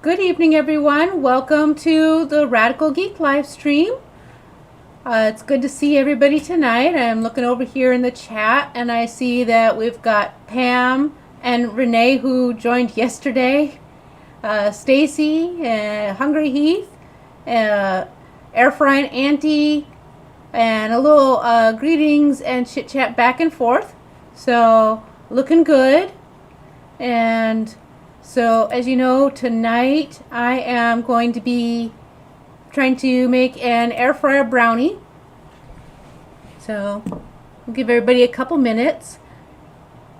Good evening, everyone. Welcome to the Radical Geek live stream. It's good to see everybody tonight. I'm looking over here in the chat and I see that we've got Pam and Renee who joined yesterday, Stacy, Hungry Heath, Airfryer Auntie, and a little greetings and chit chat back and forth. So looking good. And so, as you know, tonight I am going to be trying to make an air fryer brownie. So, we'll give everybody a couple minutes.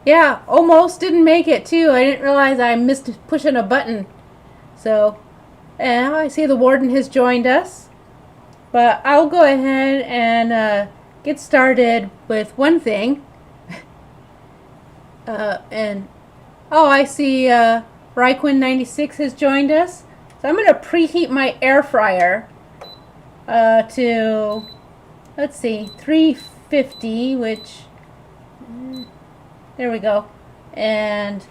Yeah, almost didn't make it too. I didn't realize I missed pushing a button. So, I see the warden has joined us. But I'll go ahead and get started with one thing. I see Ryquin96 has joined us. So I'm going to preheat my air fryer to, let's see, 350, which, there we go. And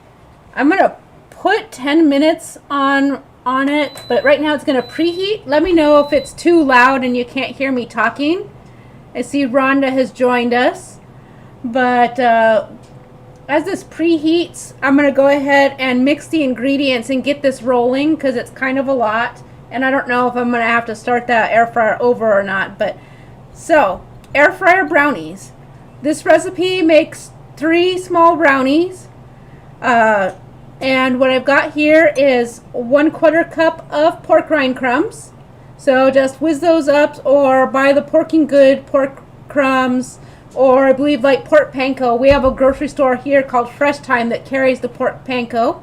I'm going to put 10 minutes on it, but right now it's going to preheat. Let me know if it's too loud and you can't hear me talking. I see Rhonda has joined us, but as this preheats, I'm going to go ahead and mix the ingredients and get this rolling because it's kind of a lot. And I don't know if I'm going to have to start that air fryer over or not. But so, air fryer brownies. This recipe makes 3 small brownies. And what I've got here is 1/4 cup of pork rind crumbs. So just whiz those up or buy the Porking Good pork crumbs. Or I believe like pork panko. We have a grocery store here called Fresh Time that carries the pork panko.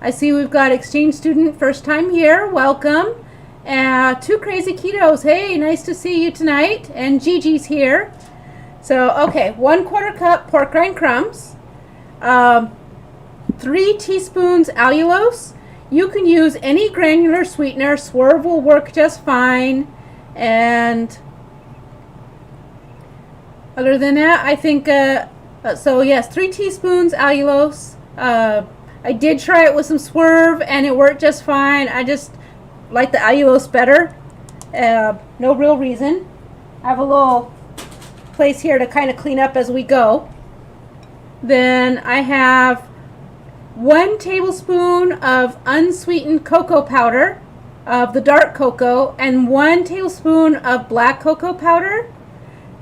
I see we've got exchange student first time here. Welcome. 2 crazy ketos. Hey, nice to see you tonight. And Gigi's here. So, okay, 1/4 cup pork rind crumbs. 3 teaspoons allulose. You can use any granular sweetener. Swerve will work just fine. And other than that, I think, so yes, 3 teaspoons allulose. I did try it with some Swerve and it worked just fine. I just like the allulose better. No real reason. I have a little place here to kind of clean up as we go. Then I have 1 tablespoon of unsweetened cocoa powder, of the dark cocoa, and 1 tablespoon of black cocoa powder.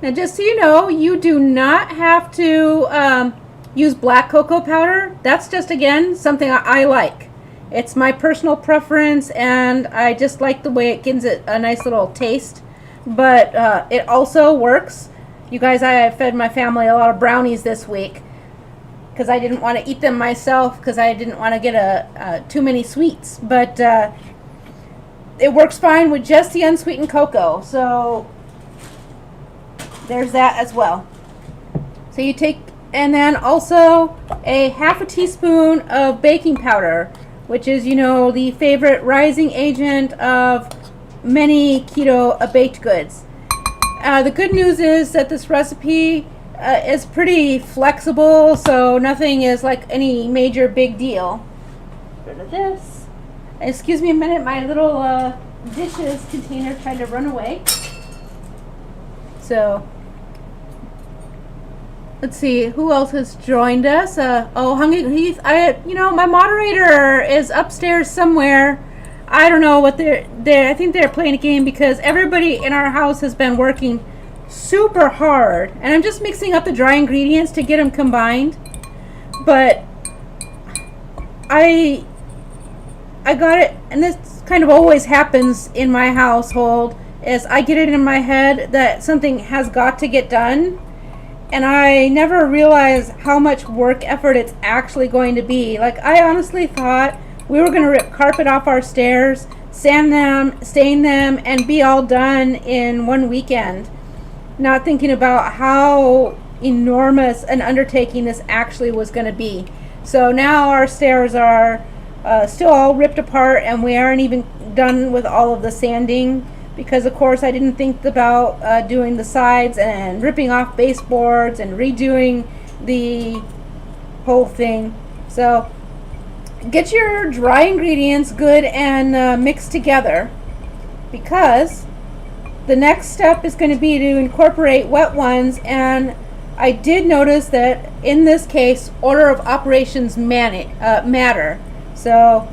Now, just so you know, you do not have to use black cocoa powder. That's just, again, something I like. It's my personal preference, and I just like the way it gives it a nice little taste. But it also works. You guys, I fed my family a lot of brownies this week because I didn't want to eat them myself because I didn't want to get too many sweets. But it works fine with just the unsweetened cocoa. So there's that as well. So you take, and then also a 1/2 teaspoon of baking powder, which is, you know, the favorite rising agent of many keto baked goods. The good news is that this recipe is pretty flexible, so nothing is like any major big deal. Rid of this. Excuse me a minute, my little dishes container tried to run away. So, let's see, who else has joined us? Hungry Heath. My moderator is upstairs somewhere. I don't know what I think they're playing a game because everybody in our house has been working super hard. And I'm just mixing up the dry ingredients to get them combined. But I got it, and this kind of always happens in my household, is I get it in my head that something has got to get done. And I never realize how much work effort it's actually going to be. Like, I honestly thought we were going to rip carpet off our stairs, sand them, stain them, and be all done in one weekend. Not thinking about how enormous an undertaking this actually was going to be. So now our stairs are still all ripped apart, and we aren't even done with all of the sanding. Because of course I didn't think about doing the sides and ripping off baseboards and redoing the whole thing. So get your dry ingredients good and mixed together, because the next step is going to be to incorporate wet ones. And I did notice that in this case, order of operations matter. So,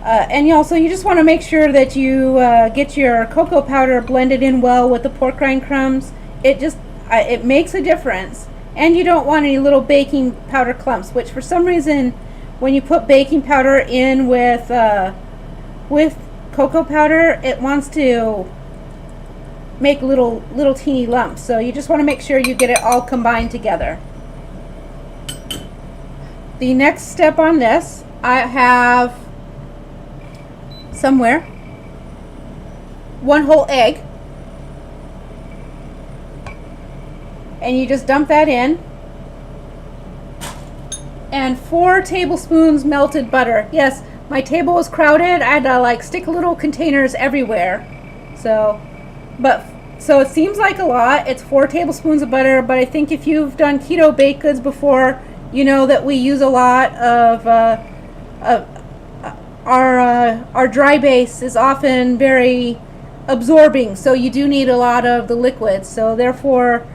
and you just want to make sure that you get your cocoa powder blended in well with the pork rind crumbs. It makes a difference. And you don't want any little baking powder clumps, which for some reason, when you put baking powder in with cocoa powder, it wants to make little teeny lumps. So you just want to make sure you get it all combined together. The next step on this, I have somewhere 1 whole egg, and you just dump that in, and 4 tablespoons melted butter. Yes, my table was crowded. I had to stick little containers everywhere. So it seems like a lot. It's 4 tablespoons of butter, but I think if you've done keto baked goods before, you know that we use a lot of our dry base is often very absorbing, so you do need a lot of the liquids. So therefore,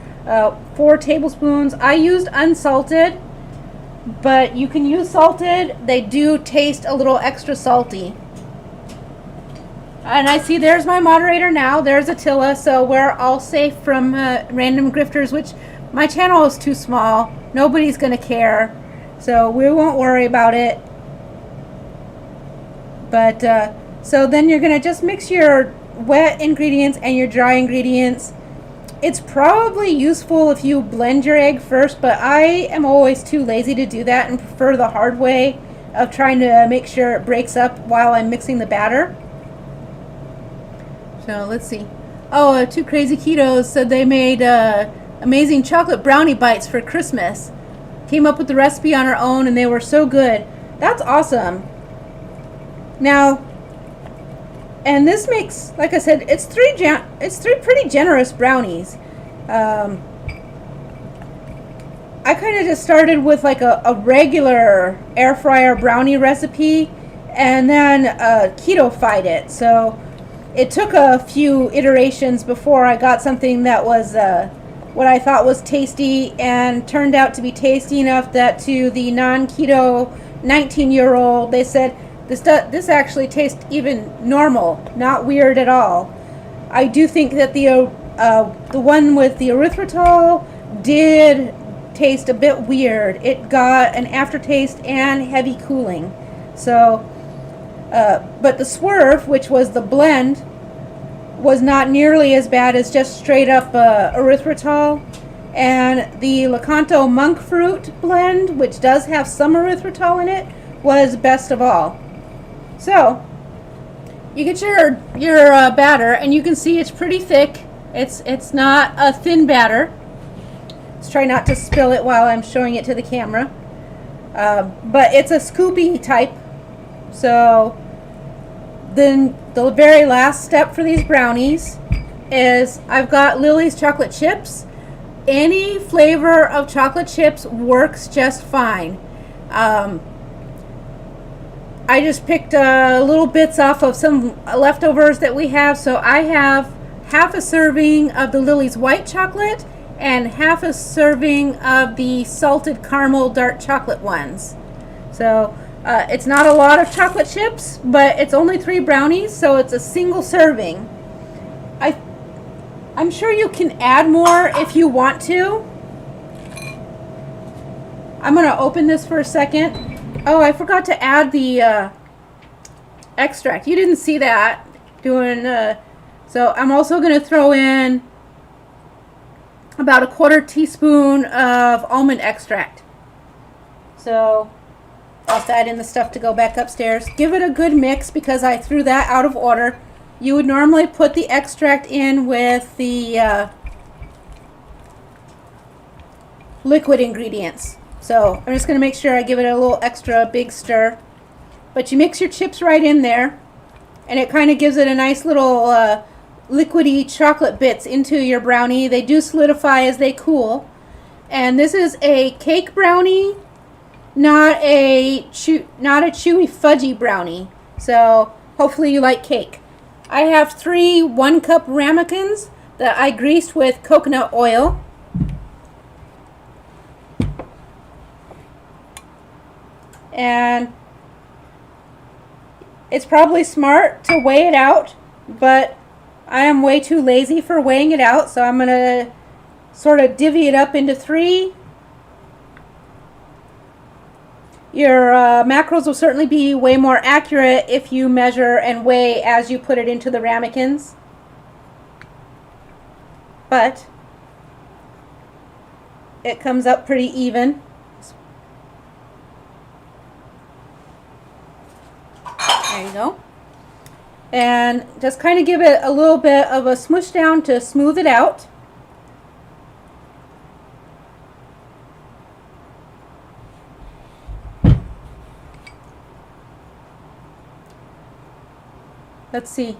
4 tablespoons. I used unsalted, but you can use salted. They do taste a little extra salty. And I see there's my moderator now. There's Attila, so we're all safe from random grifters, which my channel is too small. Nobody's going to care, so we won't worry about it. But so then you're going to just mix your wet ingredients and your dry ingredients. It's probably useful if you blend your egg first, but I am always too lazy to do that and prefer the hard way of trying to make sure it breaks up while I'm mixing the batter. So let's see. Oh, 2 Crazy Ketos said they made amazing chocolate brownie bites for Christmas. Came up with the recipe on her own and they were so good. That's awesome. Now, and this makes, like I said, it's 3 pretty generous brownies. I kind of just started with a regular air fryer brownie recipe, and then keto-fied it. So it took a few iterations before I got something that was what I thought was tasty, and turned out to be tasty enough that to the non-keto 19-year-old, they said, this actually tastes even normal, not weird at all. I do think that the one with the erythritol did taste a bit weird. It got an aftertaste and heavy cooling. So, but the Swerve, which was the blend, was not nearly as bad as just straight up erythritol. And the Lakanto monk fruit blend, which does have some erythritol in it, was best of all. So you get your batter, and you can see it's pretty thick. It's not a thin batter. Let's try not to spill it while I'm showing it to the camera. But it's a scoopy type. So then the very last step for these brownies is I've got Lily's chocolate chips. Any flavor of chocolate chips works just fine. I just picked little bits off of some leftovers that we have. So I have half a serving of the Lily's white chocolate and half a serving of the salted caramel dark chocolate ones. So it's not a lot of chocolate chips, but it's only 3 brownies, so it's a single serving. I'm sure you can add more if you want to. I'm going to open this for a second. Oh, I forgot to add the extract. You didn't see that. So I'm also going to throw in about a 1/4 teaspoon of almond extract. So I'll just add in the stuff to go back upstairs. Give it a good mix because I threw that out of order. You would normally put the extract in with the liquid ingredients. So I'm just going to make sure I give it a little extra big stir. But you mix your chips right in there, and it kind of gives it a nice little liquidy chocolate bits into your brownie. They do solidify as they cool. And this is a cake brownie not a chewy fudgy brownie. So hopefully you like cake. I have 3 1-cup ramekins that I greased with coconut oil. And it's probably smart to weigh it out, but I am way too lazy for weighing it out, so I'm going to sort of divvy it up into 3. Your macros will certainly be way more accurate if you measure and weigh as you put it into the ramekins. But it comes up pretty even. There you go. And just kind of give it a little bit of a smoosh down to smooth it out. Let's see.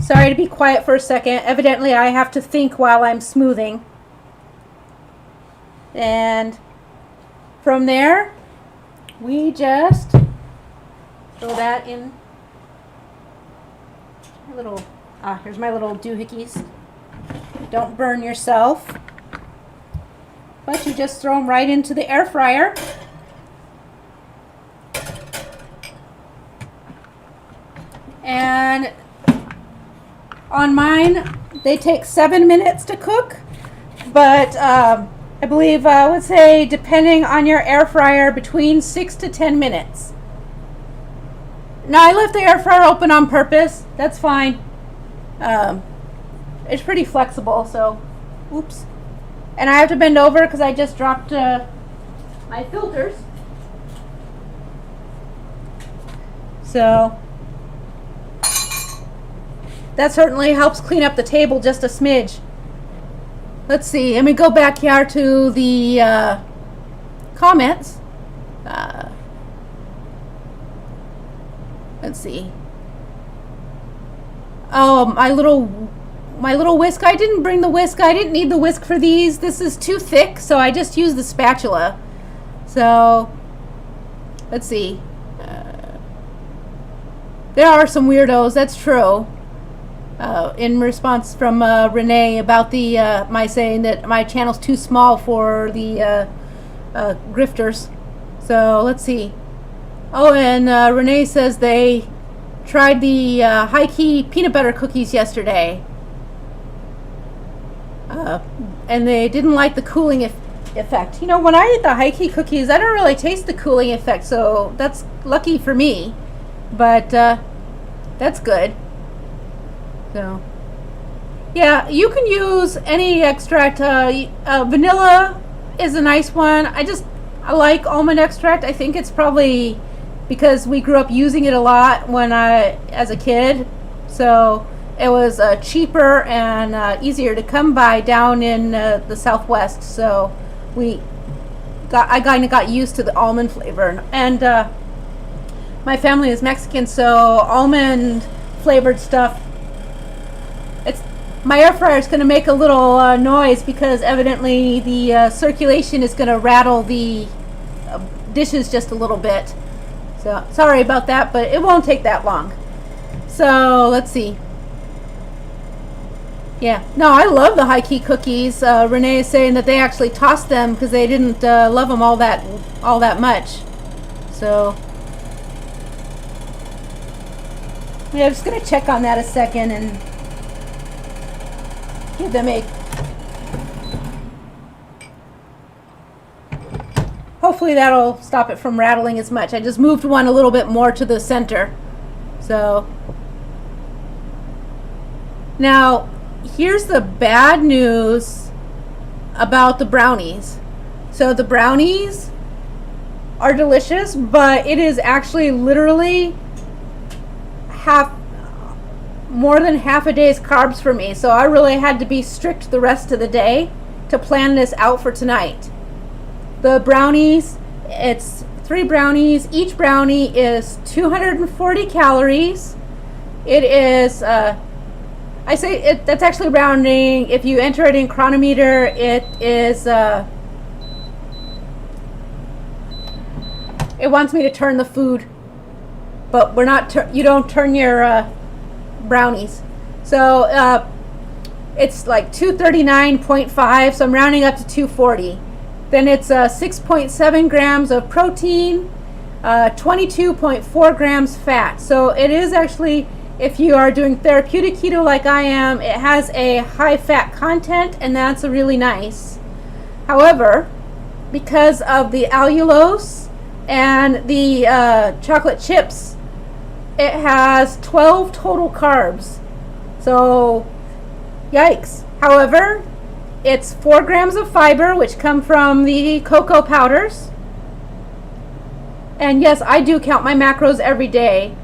Sorry to be quiet for a second. Evidently I have to think while I'm smoothing. And from there, we just throw that in a little, here's my little doohickeys. Don't burn yourself. But you just throw them right into the air fryer. And on mine, they take 7 minutes to cook, but I believe I would say, depending on your air fryer, between 6 to 10 minutes. Now, I left the air fryer open on purpose. That's fine. It's pretty flexible, so oops. And I have to bend over because I just dropped my filters. So that certainly helps clean up the table just a smidge. Let's see, let me go back here to the comments. Let's see. Oh, my little whisk. I didn't bring the whisk. I didn't need the whisk for these. This is too thick, so I just used the spatula. So, let's see. There are some weirdos, that's true. In response from Renee about the my saying that my channel's too small for the grifters. So let's see. Oh, and Renee says they tried the high-key peanut butter cookies yesterday, and they didn't like the cooling effect. You know, when I eat the high-key cookies, I don't really taste the cooling effect, so that's lucky for me. But that's good. So, yeah, you can use any extract. Vanilla is a nice one. I like almond extract. I think it's probably because we grew up using it a lot as a kid. So it was cheaper and easier to come by down in the Southwest. So I kind of got used to the almond flavor. And my family is Mexican, so almond flavored stuff. My air fryer is going to make a little noise because evidently the circulation is going to rattle the dishes just a little bit. So sorry about that, but it won't take that long. So let's see. Yeah, no, I love the high key cookies. Renee is saying that they actually tossed them because they didn't love them all that much. So yeah, I'm just going to check on that a second and give them a, hopefully that'll stop it from rattling as much. I just moved one a little bit more to the center. So now here's the bad news about the brownies. So the brownies are delicious, but it is actually literally more than half a day's carbs for me, so I really had to be strict the rest of the day to plan this out for tonight. The brownies, it's 3 brownies. Each brownie is 240 calories. It is, that's actually rounding. If you enter it in Chronometer, it is it wants me to turn the food, but we're not. You don't turn your brownies. So it's like 239.5. So I'm rounding up to 240. Then it's 6.7 grams of protein, 22.4 grams fat. So it is actually, if you are doing therapeutic keto like I am, it has a high fat content, and that's really nice. However, because of the allulose and the chocolate chips, it has 12 total carbs. So, yikes. However, it's 4 grams of fiber, which come from the cocoa powders. And yes, I do count my macros every day.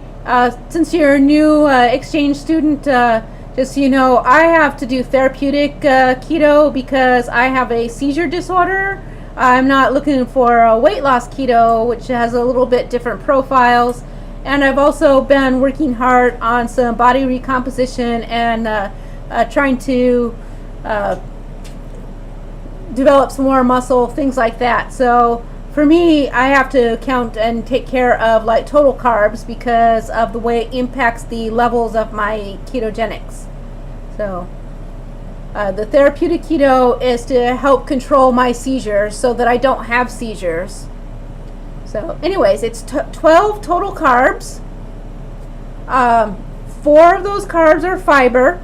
Since you're a new exchange student, just so you know, I have to do therapeutic keto because I have a seizure disorder. I'm not looking for a weight loss keto, which has a little bit different profiles. And I've also been working hard on some body recomposition and trying to develop some more muscle, things like that. So for me, I have to count and take care of like total carbs because of the way it impacts the levels of my ketogenics. So the therapeutic keto is to help control my seizures so that I don't have seizures. So anyways, it's 12 total carbs. 4 of those carbs are fiber.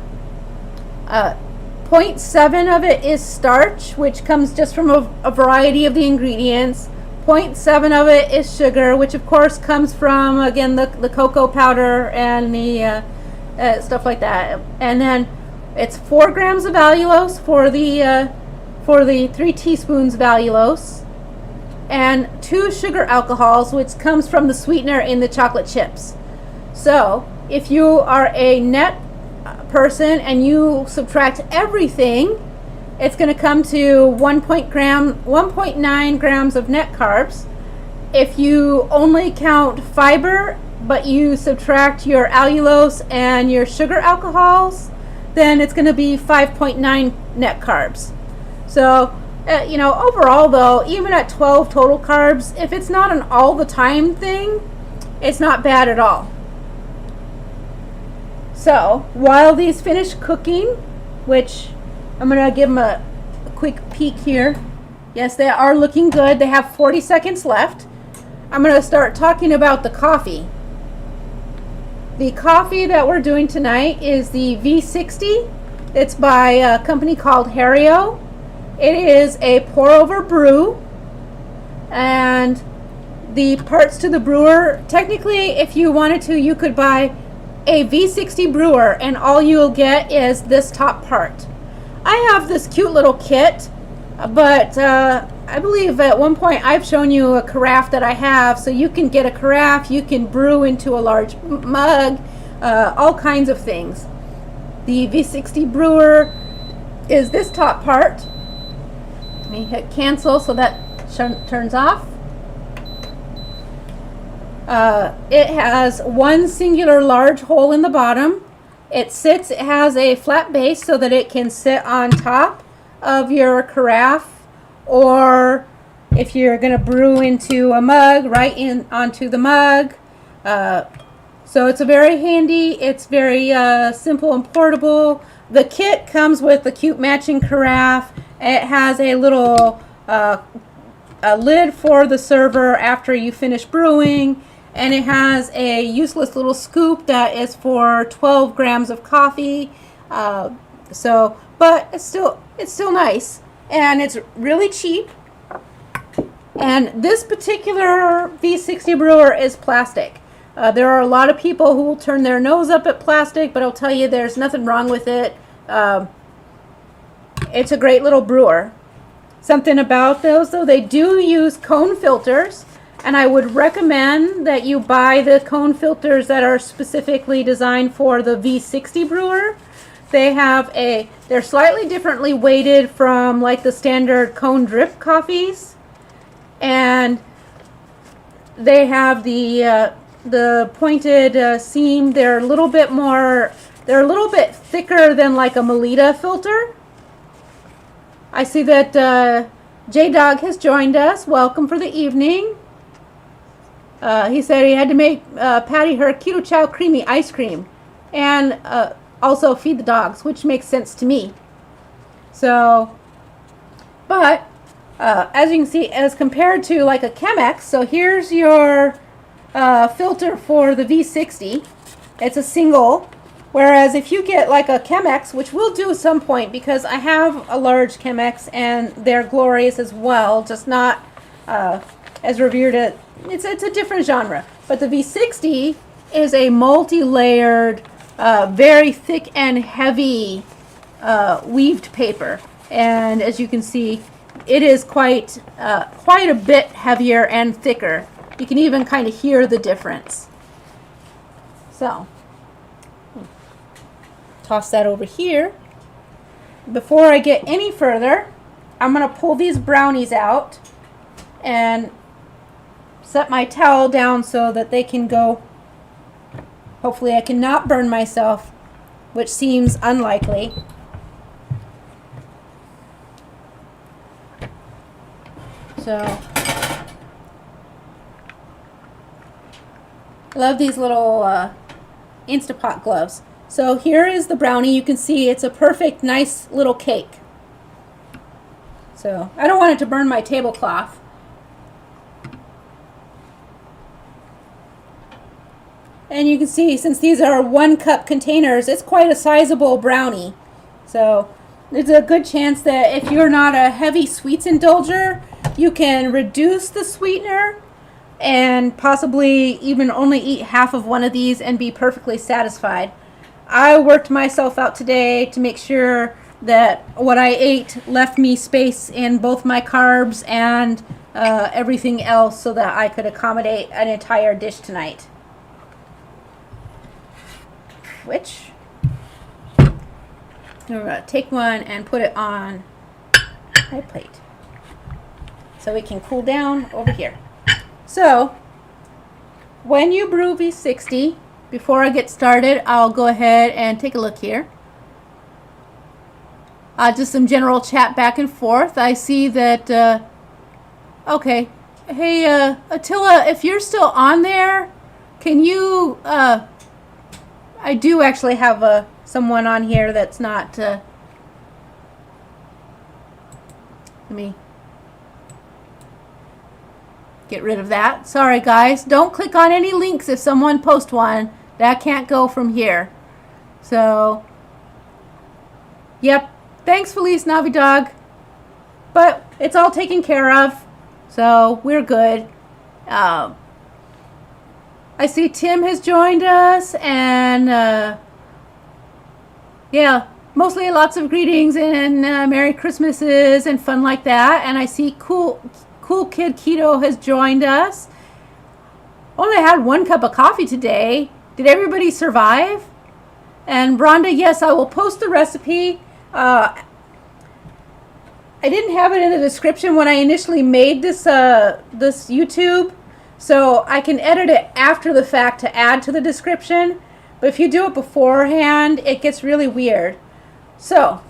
0.7 of it is starch, which comes just from a variety of the ingredients. 0.7 of it is sugar, which of course comes from, again, the cocoa powder and the stuff like that. And then it's 4 grams of allulose for the 3 teaspoons of allulose, and 2 sugar alcohols, which comes from the sweetener in the chocolate chips. So if you are a net person and you subtract everything, it's going to come to 1.9 grams of net carbs. If you only count fiber but you subtract your allulose and your sugar alcohols, then it's going to be 5.9 net carbs. So overall though, even at 12 total carbs, if it's not an all the time thing, it's not bad at all. So while these finish cooking, which I'm going to give them a quick peek here. Yes, they are looking good. They have 40 seconds left. I'm going to start talking about the coffee. The coffee that we're doing tonight is the V60. It's by a company called Hario. It is a pour-over brew. And the parts to the brewer, technically, if you wanted to, you could buy a V60 brewer and all you'll get is this top part. I have this cute little kit, but I believe at one point I've shown you a carafe that I have, so you can get a carafe, you can brew into a large mug, all kinds of things. The V60 brewer is this top part. Let me hit cancel so that turns off. It has one singular large hole in the bottom. It has a flat base so that it can sit on top of your carafe, or if you're going to brew into a mug, right in onto the mug. So it's very handy. It's very simple and portable. The kit comes with a cute matching carafe. It has a little a lid for the server after you finish brewing. And it has a useless little scoop that is for 12 grams of coffee. But it's still nice, and it's really cheap. And this particular V60 brewer is plastic. There are a lot of people who will turn their nose up at plastic, but I'll tell you, there's nothing wrong with it. It's a great little brewer. Something about those, though, they do use cone filters. And I would recommend that you buy the cone filters that are specifically designed for the V60 brewer. They're slightly differently weighted from like the standard cone drip coffees. And they have the pointed seam. They're a little bit thicker than like a Melita filter. I see that J-Dog has joined us. Welcome for the evening. He said he had to make Patty her keto chow creamy ice cream, and also feed the dogs, which makes sense to me. So, but as you can see, as compared to like a Chemex, so here's your filter for the V60. It's a single, whereas if you get like a Chemex, which we'll do at some point because I have a large Chemex and they're glorious as well, just not as revered as, it's a different genre. But the V60 is a multi-layered, very thick and heavy weaved paper, and as you can see, it is quite a bit heavier and thicker. You can even kind of hear the difference. So, toss that over here. Before I get any further, I'm going to pull these brownies out and set my towel down so that they can go. Hopefully I cannot burn myself, which seems unlikely. So, I love these little Instapot gloves. So here is the brownie. You can see it's a perfect, nice little cake. So I don't want it to burn my tablecloth. And you can see, since these are 1 cup containers, it's quite a sizable brownie. So there's a good chance that if you're not a heavy sweets indulger, you can reduce the sweetener and possibly even only eat half of one of these and be perfectly satisfied. I worked myself out today to make sure that what I ate left me space in both my carbs and everything else so that I could accommodate an entire dish tonight. Which, I'm going to take one and put it on my plate so it can cool down over here. So, when you brew V60, before I get started, I'll go ahead and take a look here. Just some general chat back and forth. I see that, okay. Hey, Attila, if you're still on there, can you, I do actually have someone on here that's not, let me get rid of that. Sorry guys, don't click on any links if someone posts one. That can't go from here. So, yep. Thanks, Felice Navidog. But it's all taken care of, so we're good. I see Tim has joined us, and yeah, mostly lots of greetings and Merry Christmases and fun like that. And I see Cool Kid Keto has joined us. Only had 1 cup of coffee today. Did everybody survive? And Rhonda, yes, I will post the recipe. I didn't have it in the description when I initially made this this YouTube, so I can edit it after the fact to add to the description. But if you do it beforehand, it gets really weird. So,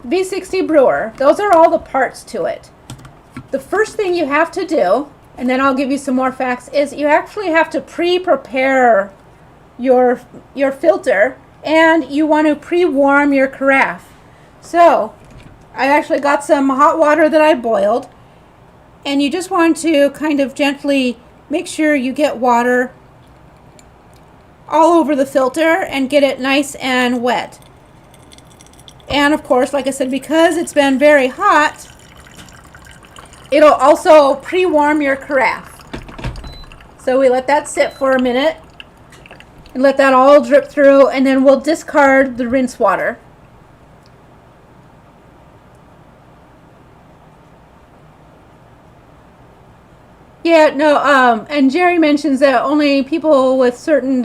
V60 brewer, those are all the parts to it. The first thing you have to do, and then I'll give you some more facts, is you actually have to pre-prepare your filter, and you want to pre-warm your carafe. So, I actually got some hot water that I boiled, and you just want to kind of gently make sure you get water all over the filter and get it nice and wet. And of course, like I said, because it's been very hot, it'll also pre-warm your carafe. So we let that sit for a minute and let that all drip through, and then we'll discard the rinse water. Yeah, no, and Jerry mentions that only people with certain,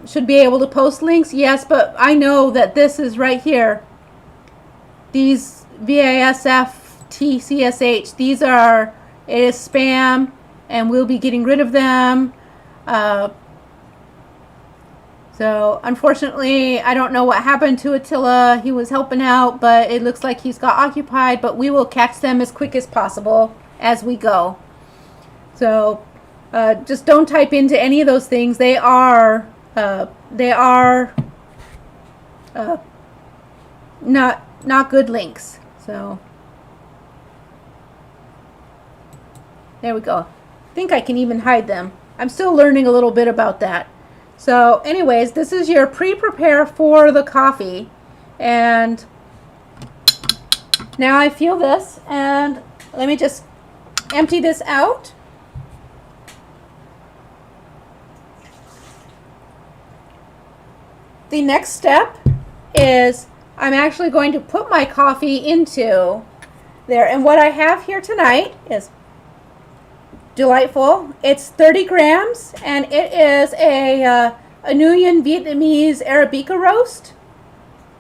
should be able to post links. Yes, but I know that this is right here. These VASF, TCSH, these are, it is spam, and we'll be getting rid of them. So, unfortunately, I don't know what happened to Attila. He was helping out, but it looks like he's got occupied, but we will catch them as quick as possible as we go. So, Just don't type into any of those things. They are not good links. So there we go. I think I can even hide them. I'm still learning a little bit about that. So anyways, this is your pre-prepare for the coffee. And now I feel this, and let me just empty this out. The next step is I'm actually going to put my coffee into there. And what I have here tonight is delightful. It's 30 grams, and it is a Nguyen Vietnamese Arabica roast.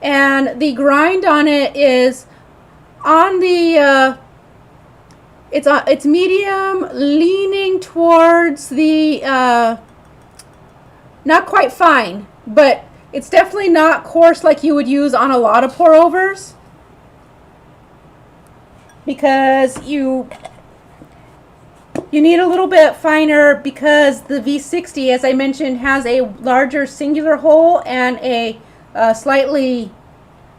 And the grind on it is on the it's medium, leaning towards the not quite fine, but it's definitely not coarse like you would use on a lot of pour-overs, because you need a little bit finer, because the V60, as I mentioned, has a larger singular hole and a slightly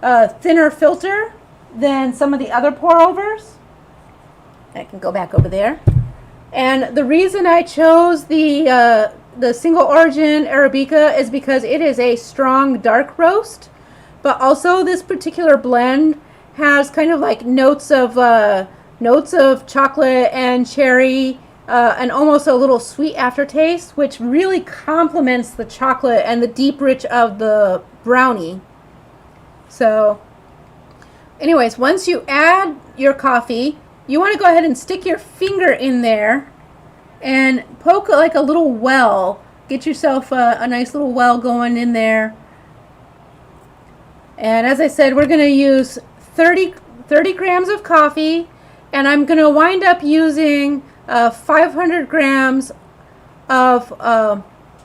thinner filter than some of the other pour-overs. I can go back over there. And the reason I chose the single origin Arabica is because it is a strong dark roast, but also this particular blend has kind of like notes of chocolate and cherry, and almost a little sweet aftertaste, which really complements the chocolate and the deep rich of the brownie. So anyways, once you add your coffee, you want to go ahead and stick your finger in there and poke like a little well. Get yourself a nice little well going in there. And as I said, we're going to use 30 grams of coffee, and I'm going to wind up using 500 grams of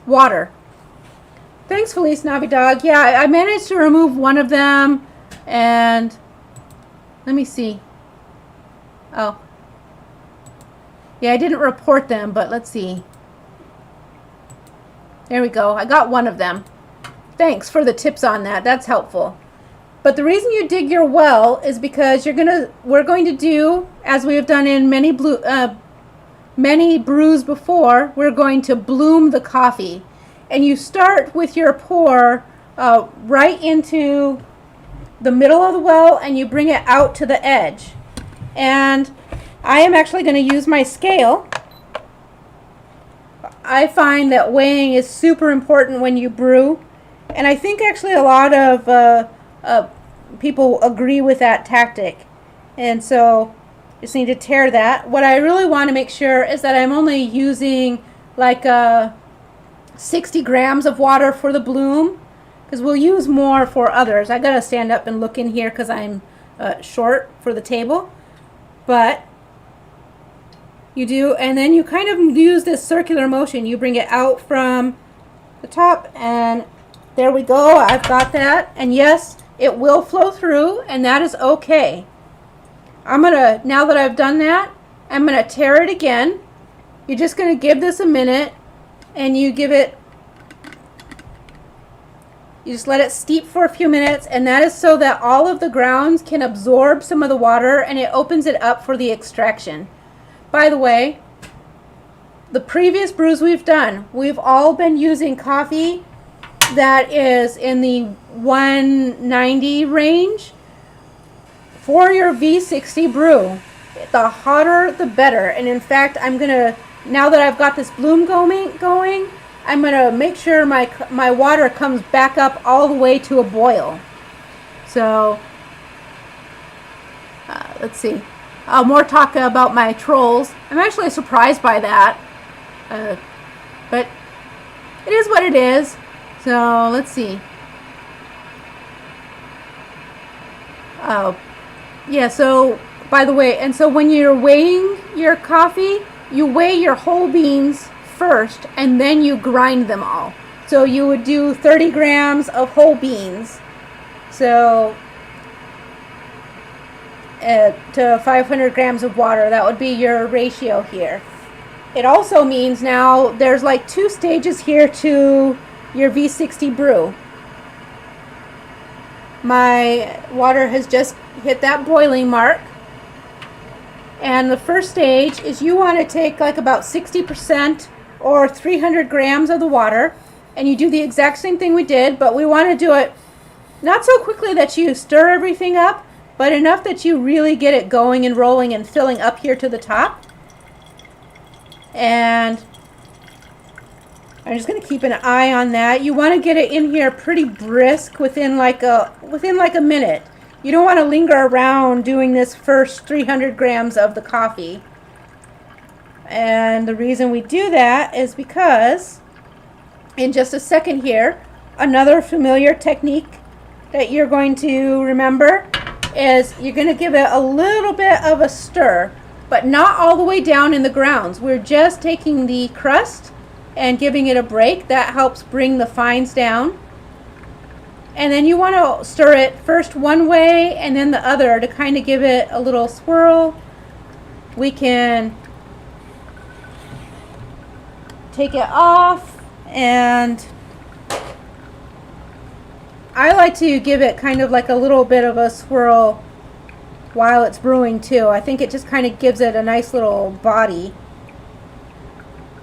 water. Thanks, Felice Navidad. Yeah, I managed to remove one of them, and let me see. Oh. Yeah, I didn't report them, but let's see. There we go. I got one of them. Thanks for the tips on that. That's helpful. But the reason you dig your well is because we're going to do, as we have done in many brews before, we're going to bloom the coffee. And you start with your pour right into the middle of the well, and you bring it out to the edge. And I am actually going to use my scale. I find that weighing is super important when you brew, and I think actually a lot of people agree with that tactic. And so just need to tare that. What I really want to make sure is that I'm only using like 60 grams of water for the bloom, because we'll use more for others. I gotta stand up and look in here because I'm short for the table. But you do, and then you kind of use this circular motion. You bring it out from the top, and there we go. I've got that, and yes, it will flow through, and that is okay. Now that I've done that, I'm gonna tare it again. You're just gonna give this a minute, and you just let it steep for a few minutes, and that is so that all of the grounds can absorb some of the water, and it opens it up for the extraction. By the way, the previous brews we've done, we've all been using coffee that is in the 190 range for your V60 brew. The hotter, the better. And in fact, now that I've got this bloom going, I'm gonna make sure my water comes back up all the way to a boil. So let's see. More talk about my trolls. I'm actually surprised by that, but it is what it is. So let's see. Oh, yeah. So by the way, and so when you're weighing your coffee, you weigh your whole beans first, and then you grind them all. So you would do 30 grams of whole beans. So to 500 grams of water, that would be your ratio here. It also means now there's like 2 stages here to your V60 brew. My water has just hit that boiling mark. And the first stage is you want to take like about 60% or 300 grams of the water, and you do the exact same thing we did, but we want to do it not so quickly that you stir everything up, but enough that you really get it going and rolling and filling up here to the top. And I'm just going to keep an eye on that. You want to get it in here pretty brisk within like a minute. You don't want to linger around doing this first 300 grams of the coffee. And the reason we do that is because in just a second here, another familiar technique that you're going to remember is you're going to give it a little bit of a stir, but not all the way down in the grounds. We're just taking the crust and giving it a break. That helps bring the fines down. And then you want to stir it first one way and then the other to kind of give it a little swirl. We can take it off, and I like to give it kind of like a little bit of a swirl while it's brewing too. I think it just kind of gives it a nice little body.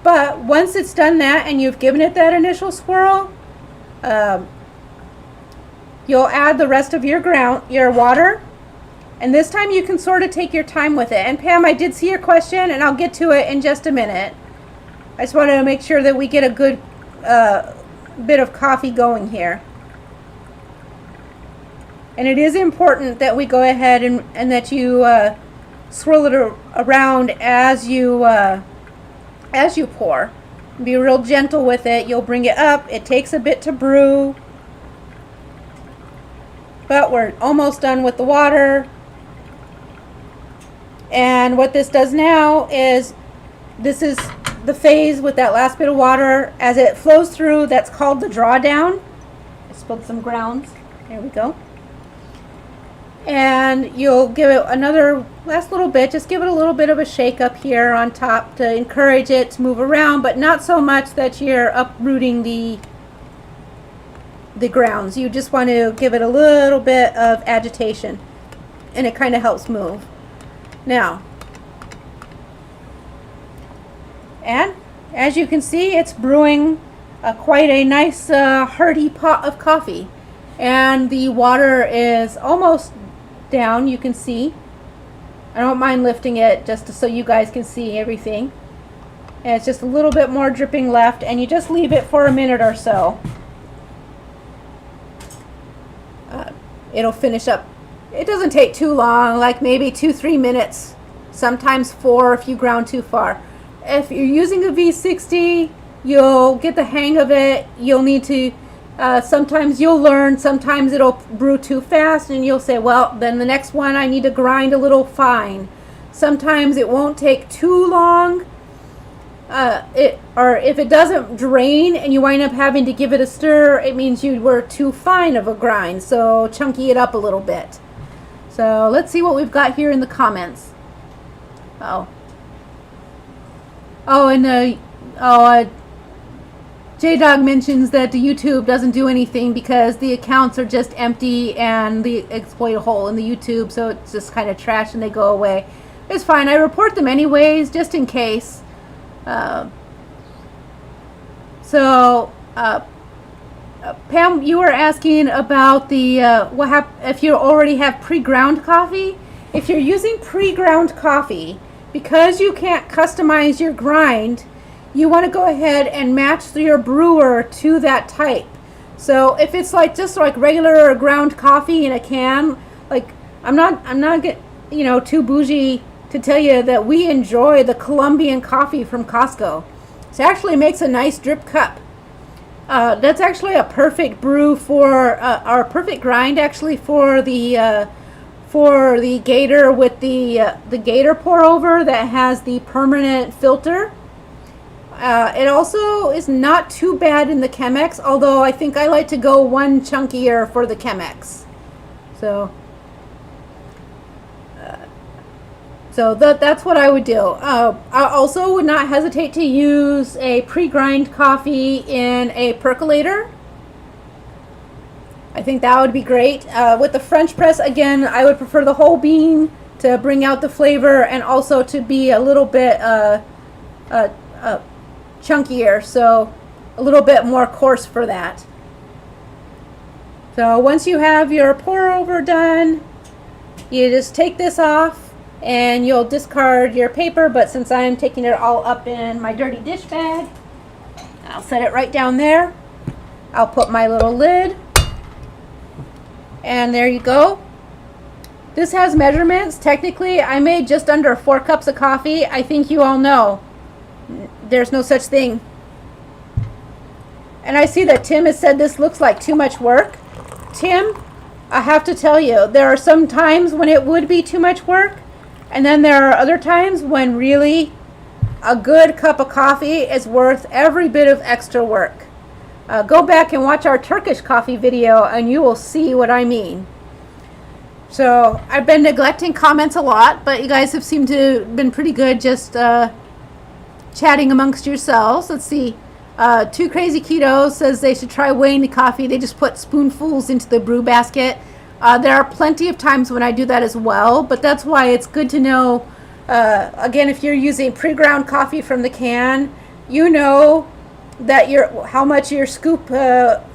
But once it's done that and you've given it that initial swirl, you'll add the rest of your water, and this time you can sort of take your time with it. And Pam, I did see your question, and I'll get to it in just a minute. I just wanted to make sure that we get a good bit of coffee going here. And it is important that we go ahead and that you swirl it around as you pour. Be real gentle with it. You'll bring it up. It takes a bit to brew. But we're almost done with the water. And what this does now is, this is the phase with that last bit of water. As it flows through, that's called the drawdown. I spilled some grounds. There we go. And you'll give it another last little bit. Just give it a little bit of a shake up here on top to encourage it to move around, but not so much that you're uprooting the grounds. You just want to give it a little bit of agitation, and it kind of helps move. Now, and as you can see, it's brewing quite a nice hearty pot of coffee, and the water is almost down. You can see. I don't mind lifting it just so you guys can see everything. And it's just a little bit more dripping left, and you just leave it for a minute or so. It'll finish up. It doesn't take too long, like maybe 2-3 minutes, sometimes 4 if you ground too far. If you're using a V60, you'll get the hang of it. You'll need to, sometimes you'll learn, sometimes it'll brew too fast, and you'll say, well, then the next one I need to grind a little fine. Sometimes it won't take too long. Or if it doesn't drain and you wind up having to give it a stir, it means you were too fine of a grind. So chunky it up a little bit. So let's see what we've got here in the comments. And J-Dog mentions that the YouTube doesn't do anything because the accounts are just empty and they exploit a hole in the YouTube, so it's just kind of trash and they go away. It's fine. I report them anyways, just in case. Pam, you were asking about the if you already have pre-ground coffee. If you're using pre-ground coffee, because you can't customize your grind, you want to go ahead and match your brewer to that type. So if it's like just like regular ground coffee in a can, like I'm not too bougie to tell you that we enjoy the Colombian coffee from Costco. It actually makes a nice drip cup. That's actually a perfect brew for our perfect grind actually for the Gator with the Gator pour over that has the permanent filter. It also is not too bad in the Chemex, although I think I like to go one chunkier for the Chemex. So So that's what I would do. I also would not hesitate to use a pre-grind coffee in a percolator. I think that would be great. With the French press, again, I would prefer the whole bean to bring out the flavor and also to be a little bit chunkier, so a little bit more coarse for that. So once you have your pour over done, you just take this off and you'll discard your paper, but since I'm taking it all up in my dirty dish bag, I'll set it right down there. I'll put my little lid, and there you go. This has measurements. Technically, I made just under 4 cups of coffee. I think you all know there's no such thing. And I see that Tim has said this looks like too much work. Tim, I have to tell you, there are some times when it would be too much work, and then there are other times when really a good cup of coffee is worth every bit of extra work. Go back and watch our Turkish coffee video and you will see what I mean. So I've been neglecting comments a lot, but you guys have seemed to have been pretty good just chatting amongst yourselves. Let's see. Two Crazy Keto says they should try weighing the coffee. They just put spoonfuls into the brew basket. There are plenty of times when I do that as well, but that's why it's good to know, again, if you're using pre-ground coffee from the can, you know that how much your scoop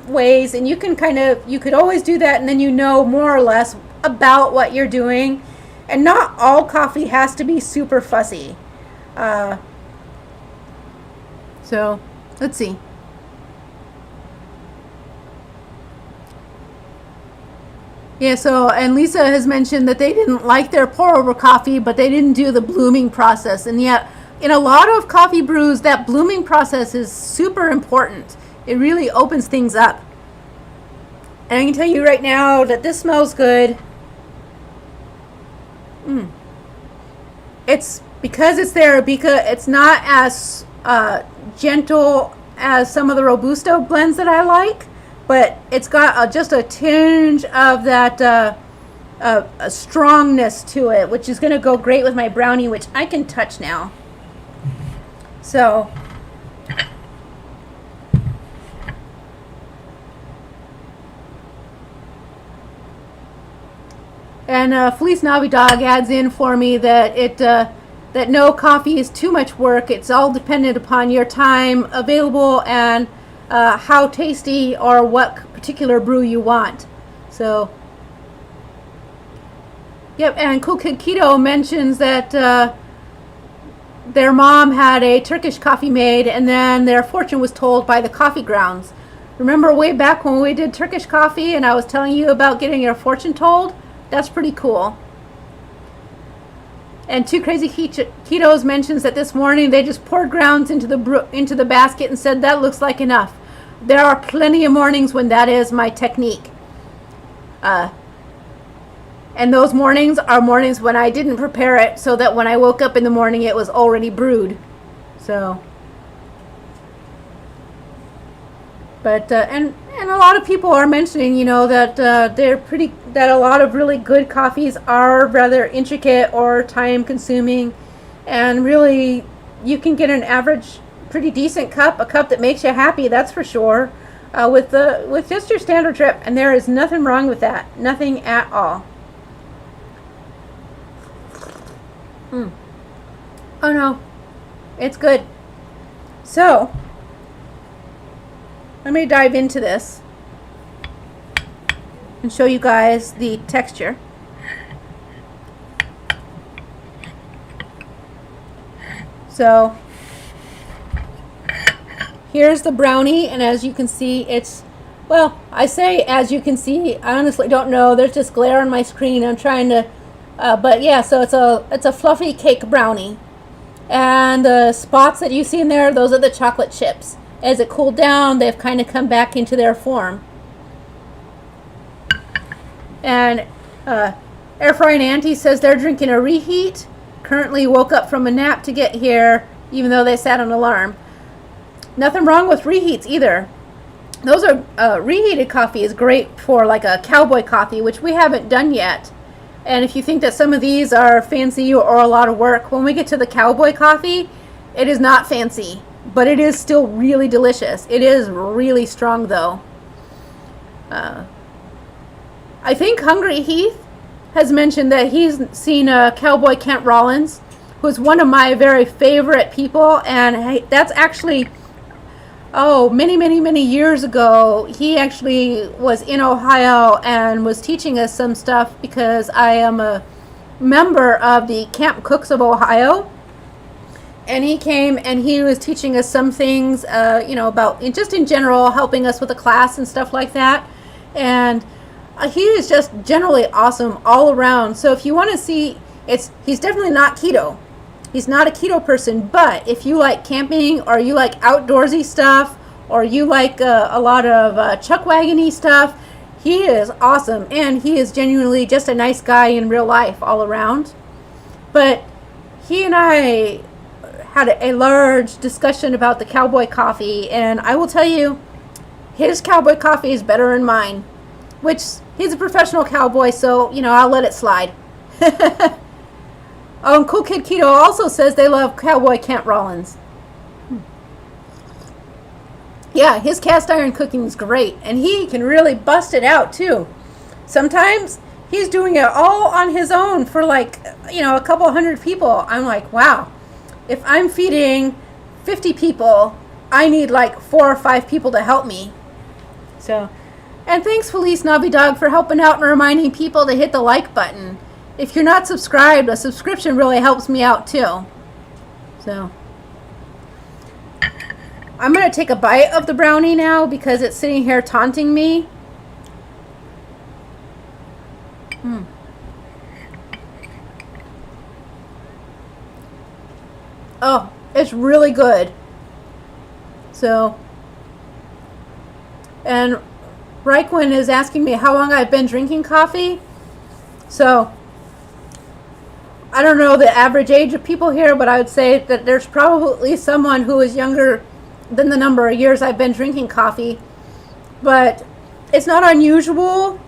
weighs, and you could always do that, and then you know more or less about what you're doing. And not all coffee has to be super fussy. So let's see. Yeah, so, and Lisa has mentioned that they didn't like their pour over coffee, but they didn't do the blooming process. And yet, in a lot of coffee brews, that blooming process is super important. It really opens things up. And I can tell you right now that this smells good. It's because it's Arabica, it's not as gentle as some of the Robusto blends that I like, but it's got just a tinge of that a strongness to it, which is going to go great with my brownie, which I can touch now. So and Felice Navidad adds in for me that that no coffee is too much work. It's all dependent upon your time available and how tasty or what particular brew you want. So, yep. And Cool Kid Keto mentions that their mom had a Turkish coffee made, and then their fortune was told by the coffee grounds. Remember way back when we did Turkish coffee, and I was telling you about getting your fortune told? That's pretty cool. And Two Crazy Ketos mentions that this morning they just poured grounds into the basket and said that looks like enough. There are plenty of mornings when that is my technique. And those mornings are mornings when I didn't prepare it, so that when I woke up in the morning it was already brewed. So, but and a lot of people are mentioning, you know, that that a lot of really good coffees are rather intricate or time consuming, and really you can get an average pretty decent cup, a cup that makes you happy, that's for sure, with just your standard drip, and there is nothing wrong with that, nothing at all. Oh no, it's good. So let me dive into this and show you guys the texture. So here's the brownie, and as you can see, it's, well, I say as you can see, I honestly don't know, there's just glare on my screen. I'm trying to but yeah, so it's a fluffy cake brownie, and the spots that you see in there, those are the chocolate chips. As it cooled down, they've kind of come back into their form. And Airfryer Auntie says they're drinking a reheat. Currently woke up from a nap to get here, even though they set an alarm. Nothing wrong with reheats either. Those are reheated coffee is great for like a cowboy coffee, which we haven't done yet. And if you think that some of these are fancy or a lot of work, when we get to the cowboy coffee, it is not fancy, but it is still really delicious. It is really strong though. I think Hungry Heath has mentioned that he's seen Cowboy Kent Rollins, who's one of my very favorite people, and that's actually, many years ago, he actually was in Ohio and was teaching us some stuff because I am a member of the Camp Cooks of Ohio. And he came and he was teaching us some things, about just in general, helping us with the class and stuff like that. And he is just generally awesome all around. So if you want to see, he's definitely not keto. He's not a keto person, but if you like camping or you like outdoorsy stuff or you like a lot of chuck wagony stuff, he is awesome. And he is genuinely just a nice guy in real life all around. But he and I had a large discussion about the cowboy coffee, and I will tell you, his cowboy coffee is better than mine, which he's a professional cowboy, so, I'll let it slide. Oh, and Cool Kid Keto also says they love Cowboy Kent Rollins. Yeah, his cast iron cooking is great, and he can really bust it out, too. Sometimes he's doing it all on his own for a couple hundred people. I'm like, wow. If I'm feeding 50 people, I need 4 or 5 people to help me. So, and thanks Felice Navidog for helping out and reminding people to hit the like button. If you're not subscribed, a subscription really helps me out too. So, I'm going to take a bite of the brownie now because it's sitting here taunting me. Oh, it's really good. So, and Reichwin is asking me how long I've been drinking coffee. So, I don't know the average age of people here, but I would say that there's probably someone who is younger than the number of years I've been drinking coffee. But it's not unusual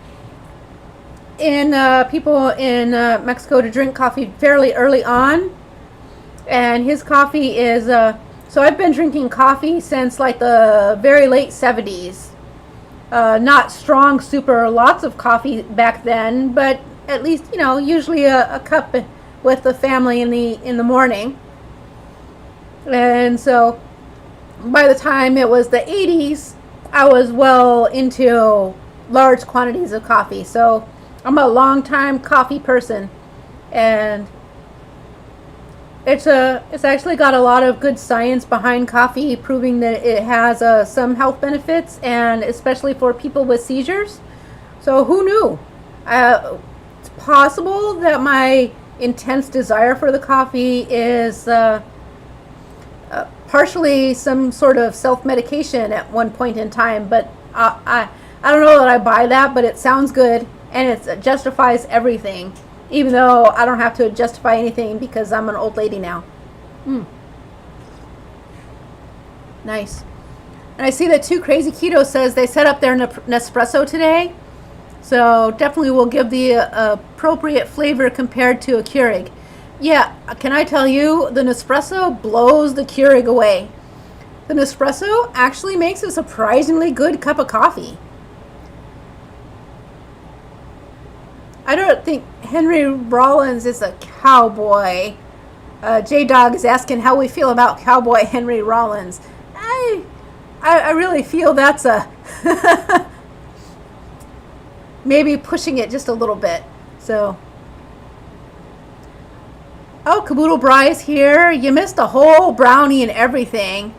in people in Mexico to drink coffee fairly early on. And his coffee is, so I've been drinking coffee since the very late 70s. Not strong, super lots of coffee back then, but at least, usually a cup with the family in the morning. And so by the time it was the 80s, I was well into large quantities of coffee. So I'm a long time coffee person, and it's actually got a lot of good science behind coffee, proving that it has some health benefits, and especially for people with seizures. So who knew? It's possible that my intense desire for the coffee is partially some sort of self-medication at one point in time, but I don't know that I buy that, but it sounds good, and it justifies everything. Even though I don't have to justify anything because I'm an old lady now. Nice. And I see that Too Crazy Keto says they set up their Nespresso today. So definitely will give the appropriate flavor compared to a Keurig. Yeah, can I tell you, the Nespresso blows the Keurig away. The Nespresso actually makes a surprisingly good cup of coffee. I don't think Henry Rollins is a cowboy. J-Dog is asking how we feel about Cowboy Henry Rollins. I really feel that's maybe pushing it just a little bit. So, oh, Caboodle Bry's here. You missed a whole brownie and everything,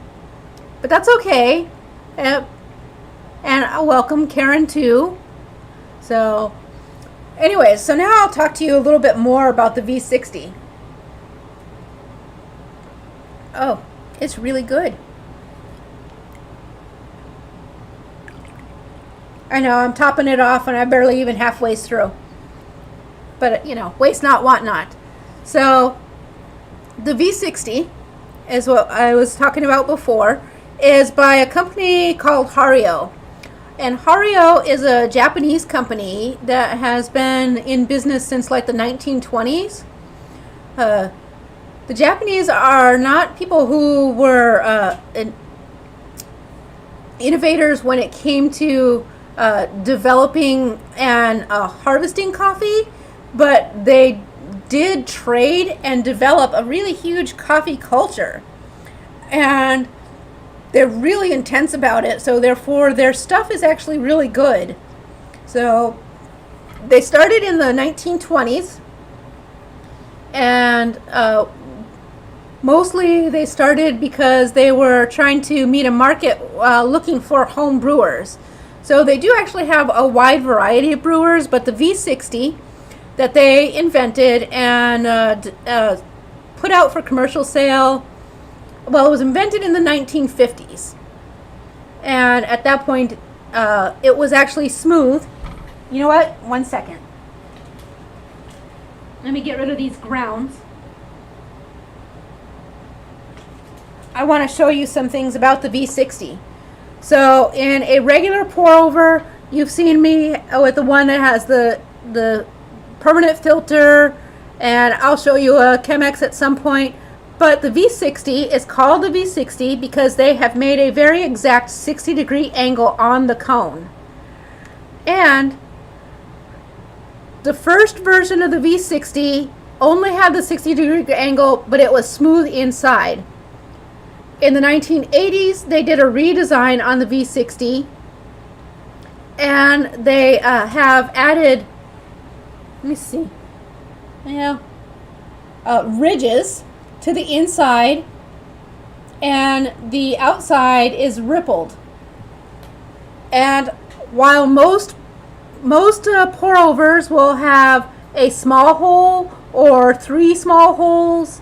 but that's okay. And welcome Karen too. So. Anyways, so now I'll talk to you a little bit more about the V60. Oh, it's really good. I know, I'm topping it off and I'm barely even halfway through. But, waste not, want not. So, the V60 is what I was talking about before, is by a company called Hario. And Hario is a Japanese company that has been in business since like the 1920s. The Japanese are not people who were innovators when it came to developing and harvesting coffee, but they did trade and develop a really huge coffee culture. And they're really intense about it, so therefore their stuff is actually really good. So they started in the 1920s, and mostly they started because they were trying to meet a market looking for home brewers. So they do actually have a wide variety of brewers, but the V60 that they invented and put out for commercial sale, well, it was invented in the 1950s. And at that point, it was actually smooth. You know what? 1 second. Let me get rid of these grounds. I want to show you some things about the V60. So in a regular pour over, you've seen me with the one that has the permanent filter, and I'll show you a Chemex at some point. But the V60 is called the V60 because they have made a very exact 60-degree angle on the cone. And the first version of the V60 only had the 60-degree angle, but it was smooth inside. In the 1980s, they did a redesign on the V60, and they have added, let me see, ridges to the inside, and the outside is rippled. And while most pour overs will have a small hole or 3 small holes,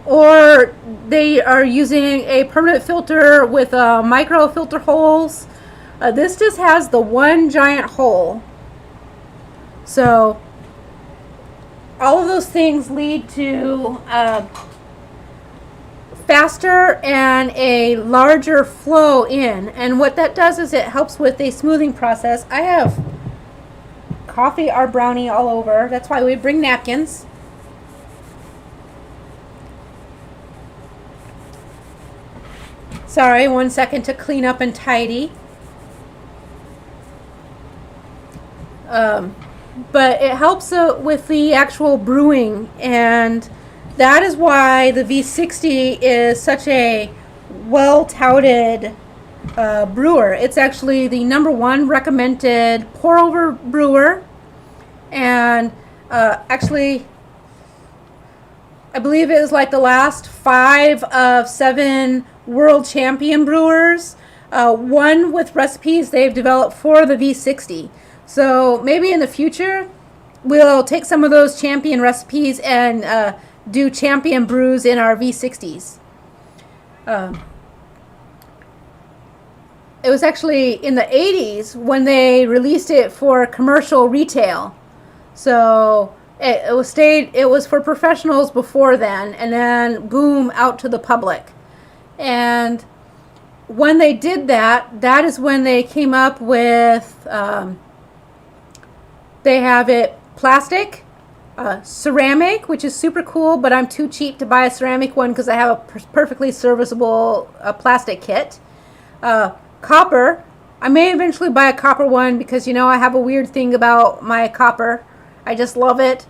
or they are using a permanent filter with micro filter holes, this just has the one giant hole. So all of those things lead to faster and a larger flow in, and what that does is it helps with the smoothing process. I have coffee or brownie all over. That's why we bring napkins. Sorry, 1 second to clean up and tidy. But it helps with the actual brewing, and that is why the V60 is such a well-touted brewer. It's actually the #1 recommended pour-over brewer, and actually, I believe it is like the last 5 of 7 world champion brewers, one with recipes they've developed for the V60. So maybe in the future, we'll take some of those champion recipes and do champion brews in our V60s. It was actually in the 80s when they released it for commercial retail. So it was for professionals before then, and then boom, out to the public. And when they did that, that is when they came up with, they have it plastic, ceramic, which is super cool, but I'm too cheap to buy a ceramic one because I have a perfectly serviceable plastic kit. Copper, I may eventually buy a copper one because, you know, I have a weird thing about my copper. I just love it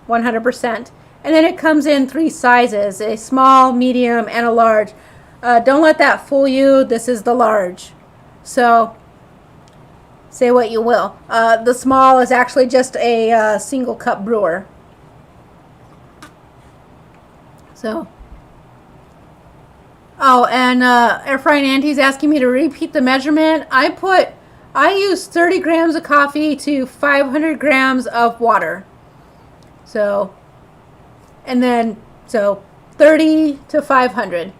100%. And then it comes in 3 sizes, a small, medium, and a large. Don't let that fool you. This is the large. So say what you will. The small is actually just a single cup brewer. So, oh, and Airfryer Auntie's asking me to repeat the measurement. I use 30 grams of coffee to 500 grams of water. So, and then, so 30 to 500.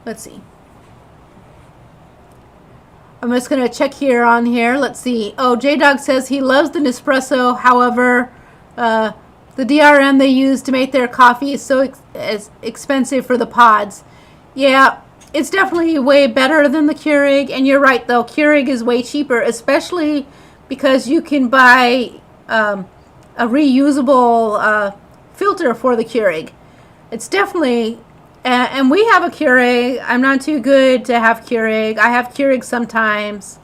Let's see. I'm just going to check here on here. Let's see. Oh, J-Dog says he loves the Nespresso. However, the DRM they use to make their coffee is so expensive for the pods. Yeah, it's definitely way better than the Keurig. And you're right, though. Keurig is way cheaper, especially because you can buy a reusable filter for the Keurig. It's definitely, and we have a Keurig. I'm not too good to have Keurig. I have Keurig sometimes.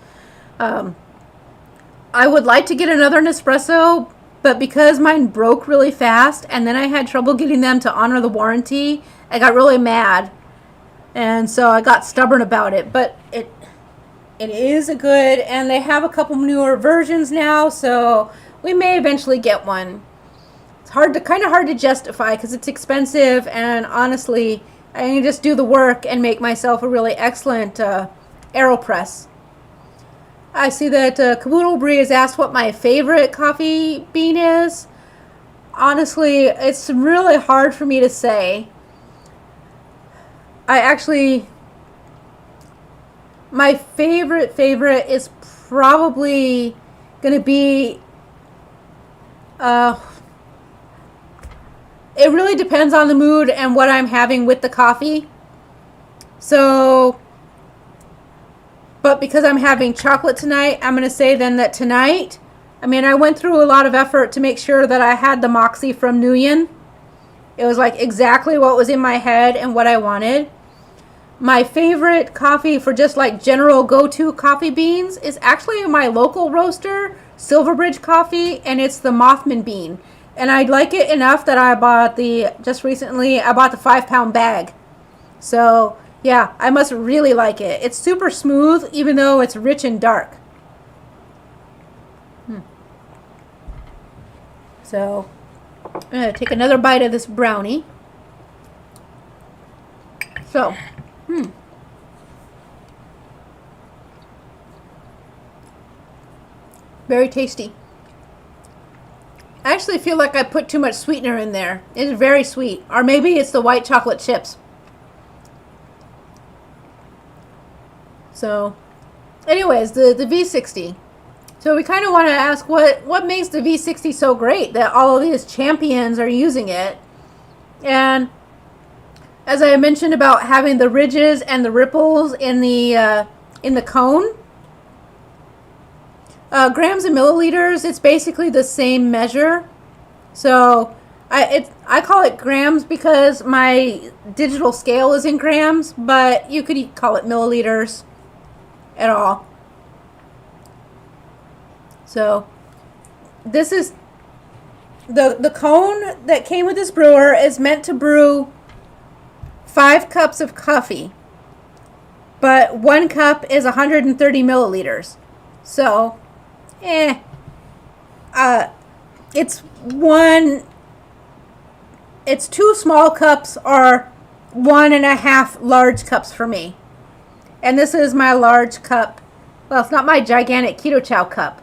I would like to get another Nespresso, but because mine broke really fast and then I had trouble getting them to honor the warranty, I got really mad. And so I got stubborn about it. But it is a good, and they have a couple newer versions now, so we may eventually get one. It's kind of hard to justify because it's expensive, and honestly, I can just do the work and make myself a really excellent AeroPress. I see that Caboodle Brie has asked what my favorite coffee bean is. Honestly, it's really hard for me to say. My favorite is probably going to be, it really depends on the mood and what I'm having with the coffee. So, but because I'm having chocolate tonight, I'm going to say then that tonight, I went through a lot of effort to make sure that I had the Moxie from Nguyen. It was like exactly what was in my head and what I wanted. My favorite coffee for just like general go-to coffee beans is actually my local roaster, Silverbridge Coffee, and it's the Mothman bean. And I like it enough that I bought just recently, I bought the 5-pound bag. So, yeah, I must really like it. It's super smooth, even though it's rich and dark. So, I'm going to take another bite of this brownie. So, very tasty. I actually feel like I put too much sweetener in there. It's very sweet. Or maybe it's the white chocolate chips. So, anyways, the V60. So we kind of want to ask what makes the V60 so great that all of these champions are using it. And as I mentioned about having the ridges and the ripples in the cone, grams and milliliters, it's basically the same measure. So I call it grams because my digital scale is in grams, but you could call it milliliters at all. So this is the cone that came with this brewer is meant to brew 5 cups of coffee, but 1 cup is 130 milliliters. So, it's 2 small cups or 1.5 large cups for me. And this is my large cup. Well, it's not my gigantic Keto Chow cup.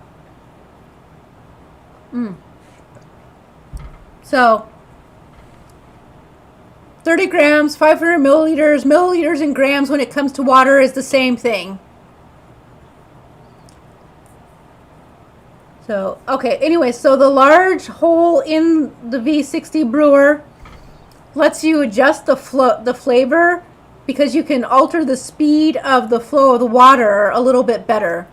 So, 30 grams, 500 milliliters. Milliliters and grams when it comes to water is the same thing. So, okay, anyway, so the large hole in the V60 brewer lets you adjust the flavor because you can alter the speed of the flow of the water a little bit better.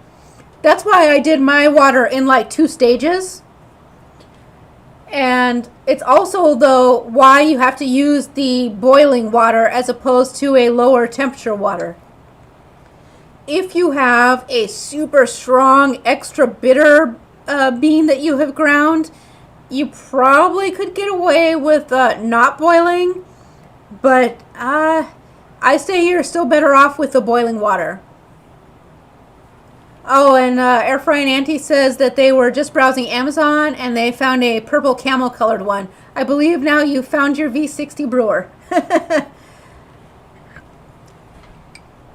That's why I did my water in like 2 stages. And it's also, though, why you have to use the boiling water as opposed to a lower temperature water. If you have a super strong, extra bitter bean that you have ground, you probably could get away with not boiling, but I say you're still better off with the boiling water. Oh, and Airfryer Auntie says that they were just browsing Amazon and they found a purple camel colored one. I believe now you found your V60 brewer.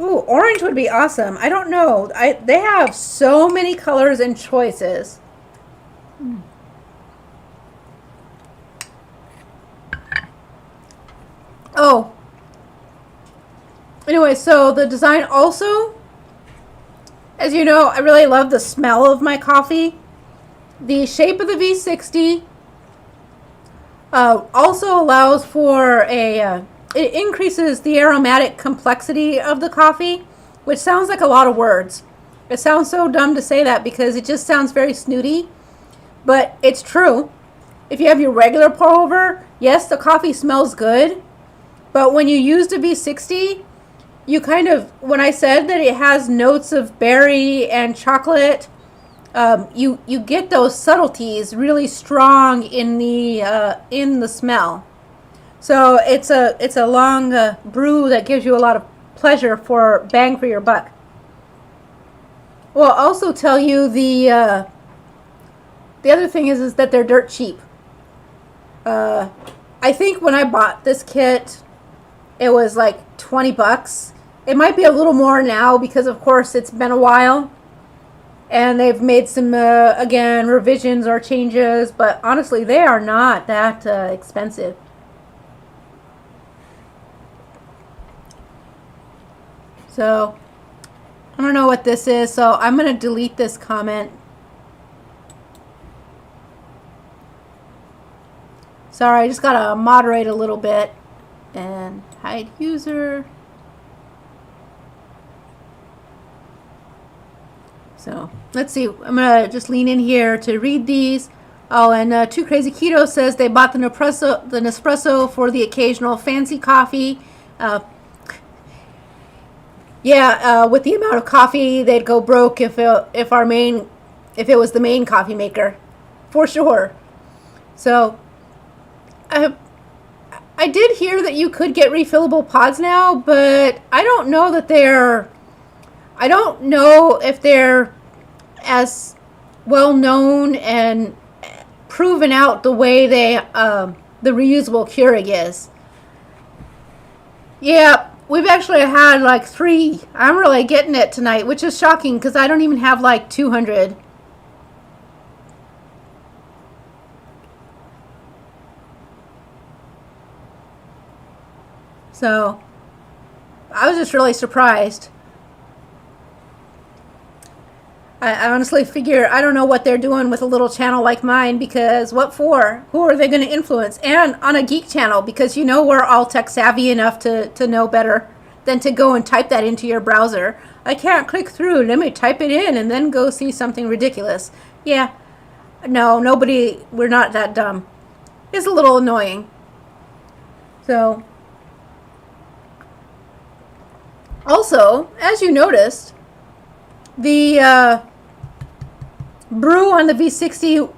Ooh, orange would be awesome. I don't know. They have so many colors and choices. Oh. Anyway, so the design also, as you know, I really love the smell of my coffee. The shape of the V60 also allows for a it increases the aromatic complexity of the coffee, which sounds like a lot of words. It sounds so dumb to say that because it just sounds very snooty, but it's true. If you have your regular pour over, yes, the coffee smells good, but when you use the V60, you kind of, when I said that it has notes of berry and chocolate, you get those subtleties really strong in the smell. So it's a long brew that gives you a lot of pleasure for bang for your buck. Well, I'll also tell you the other thing is that they're dirt cheap. I think when I bought this kit, it was like $20. It might be a little more now because, of course, it's been a while. And they've made some, again, revisions or changes. But honestly, they are not that expensive. So, I don't know what this is. So, I'm going to delete this comment. Sorry, I just got to moderate a little bit. And hide user. So let's see. I'm gonna just lean in here to read these. Oh, and Too Crazy Keto says they bought the Nespresso for the occasional fancy coffee. With the amount of coffee, they'd go broke if it was the main coffee maker, for sure. So I did hear that you could get refillable pods now, but I don't know if they're as well known and proven out the way the reusable Keurig is. Yeah, we've actually had like 3. I'm really getting it tonight, which is shocking because I don't even have like 200. So I was just really surprised. I honestly figure, I don't know what they're doing with a little channel like mine, because what for? Who are they going to influence? And on a geek channel, because you know we're all tech savvy enough to know better than to go and type that into your browser. I can't click through, let me type it in and then go see something ridiculous. Yeah, no, we're not that dumb. It's a little annoying. So, also, as you noticed, the brew on the V60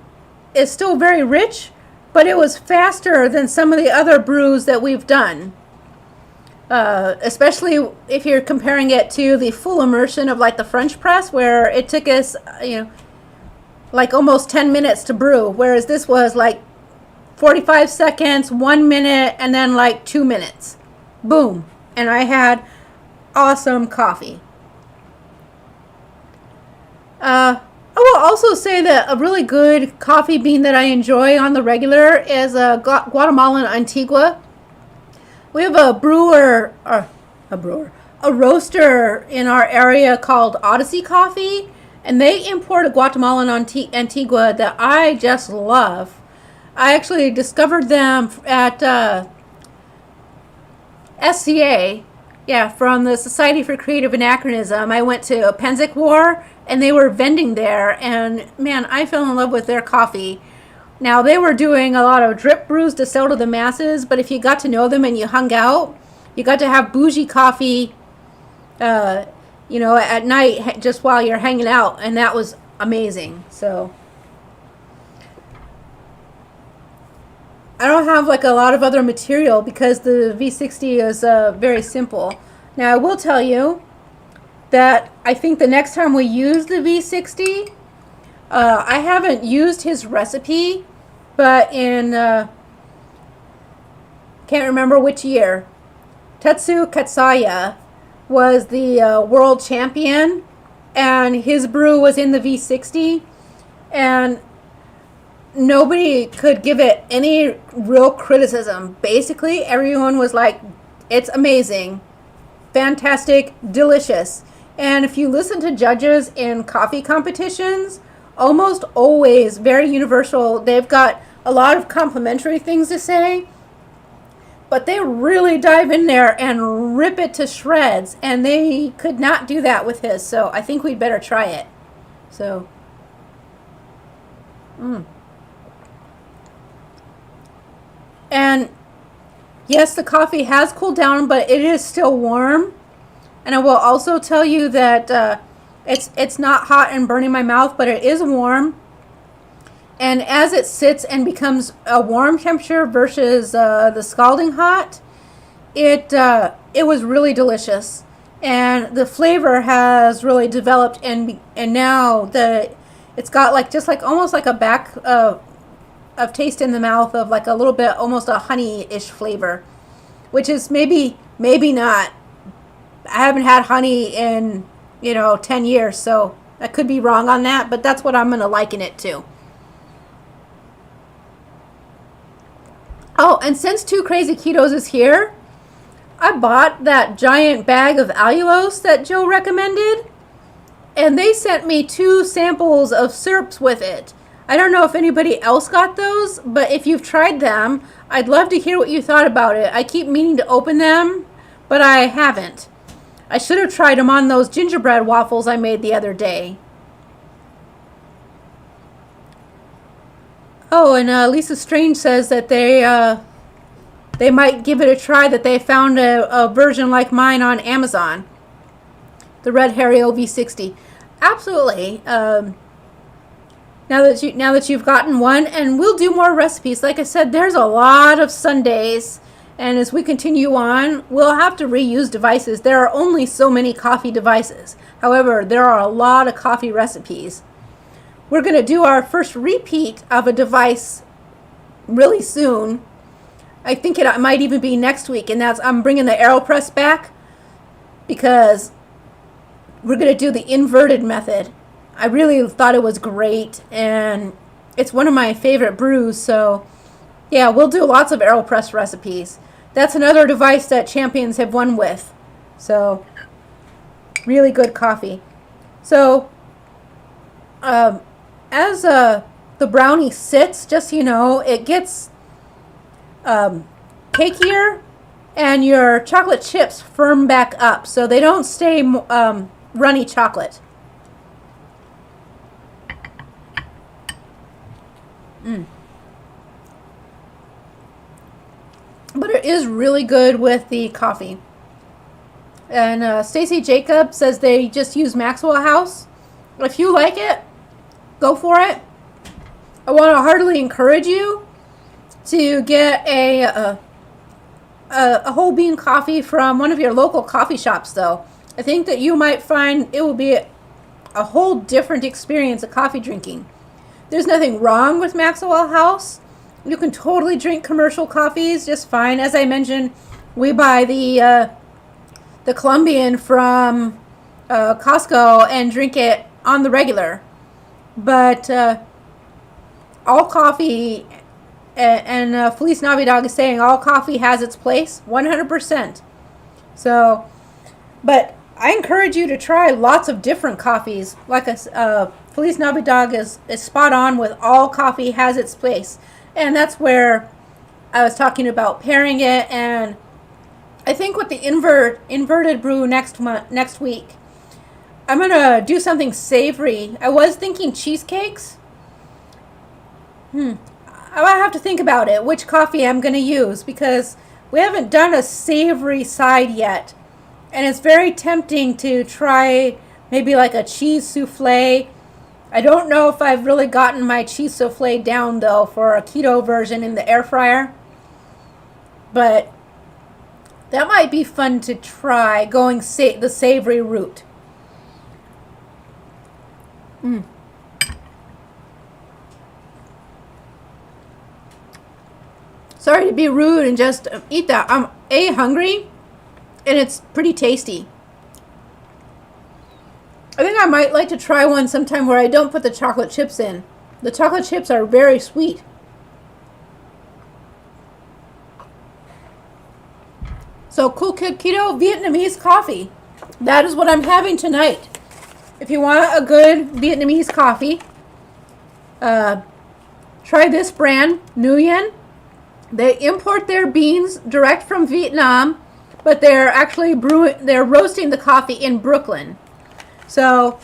is still very rich, but it was faster than some of the other brews that we've done. Especially if you're comparing it to the full immersion of like the French press, where it took us, like almost 10 minutes to brew, whereas this was like 45 seconds, 1 minute, and then like 2 minutes. Boom. And I awesome coffee. I will also say that a really good coffee bean that I enjoy on the regular is a Guatemalan Antigua. We have a roaster in our area called Odyssey Coffee, and they import a Guatemalan Antigua that I just love. I actually discovered them at SCA. Yeah, from the Society for Creative Anachronism. I went to Penzic War, and they were vending there, and man, I fell in love with their coffee. Now, they were doing a lot of drip brews to sell to the masses, but if you got to know them and you hung out, you got to have bougie coffee, at night just while you're hanging out, and that was amazing. So I don't have like a lot of other material because the V60 is very simple. Now I will tell you that I think the next time we use the V60, I haven't used his recipe, but in can't remember which year, Tetsu Katsaya was the world champion, and his brew was in the V60, and nobody could give it any real criticism. Basically, everyone was like, it's amazing, fantastic, delicious. And if you listen to judges in coffee competitions, almost always, very universal, they've got a lot of complimentary things to say, but they really dive in there and rip it to shreds, and they could not do that with his, so I think we'd better try it. So, and yes, the coffee has cooled down, but it is still warm. And I will also tell you that it's not hot and burning my mouth, but it is warm. And as it sits and becomes a warm temperature versus the scalding hot, it was really delicious, and the flavor has really developed, and now it's got like just like almost like a back of taste in the mouth of like a little bit, almost a honey-ish flavor, which is maybe not. I haven't had honey in 10 years, so I could be wrong on that, but that's what I'm gonna liken it to. Oh, and since Two Crazy Ketos is here, I bought that giant bag of allulose that Joe recommended, and they sent me 2 samples of syrups with it. I don't know if anybody else got those, but if you've tried them, I'd love to hear what you thought about it. I keep meaning to open them, but I haven't. I should have tried them on those gingerbread waffles I made the other day. Oh, and Lisa Strange says that they might give it a try, that they found a version like mine on Amazon. The red Hario V60. Absolutely. Now that you've gotten one, and we'll do more recipes. Like I said, there's a lot of Sundays, and as we continue on, we'll have to reuse devices. There are only so many coffee devices. However, there are a lot of coffee recipes. We're going to do our first repeat of a device really soon. I think it might even be next week, and I'm bringing the AeroPress back because we're going to do the inverted method. I really thought it was great, and it's one of my favorite brews, so yeah, we'll do lots of AeroPress recipes. That's another device that Champions have won with, so really good coffee. So as the brownie sits, just so you know, it gets cakier, and your chocolate chips firm back up, so they don't stay runny chocolate. But it is really good with the coffee. And Stacy Jacob says they just use Maxwell House. If you like it, go for it. I want to heartily encourage you to get a whole bean coffee from one of your local coffee shops, though. I think that you might find it will be a whole different experience of coffee drinking. There's nothing wrong with Maxwell House. You can totally drink commercial coffees just fine. As I mentioned, we buy the Colombian from Costco and drink it on the regular. But all coffee, and Felice Navidad is saying all coffee has its place, 100%. So, but I encourage you to try lots of different coffees. Like Felice Navidad is spot on with all coffee has its place. And that's where I was talking about pairing it. And I think with the inverted brew next week, I'm going to do something savory. I was thinking cheesecakes. I have to think about it, which coffee I'm going to use, because we haven't done a savory side yet. And it's very tempting to try maybe like a cheese souffle. I don't know if I've really gotten my cheese souffle down, though, for a keto version in the air fryer. But that might be fun to try, going the savory route. Sorry to be rude and just eat that. I'm hungry, and it's pretty tasty. I think I might like to try one sometime where I don't put the chocolate chips in. The chocolate chips are very sweet. So Cool Kid Keto Vietnamese coffee. That is what I'm having tonight. If you want a good Vietnamese coffee, try this brand, Nguyen. They import their beans direct from Vietnam, but they're actually they're roasting the coffee in Brooklyn. So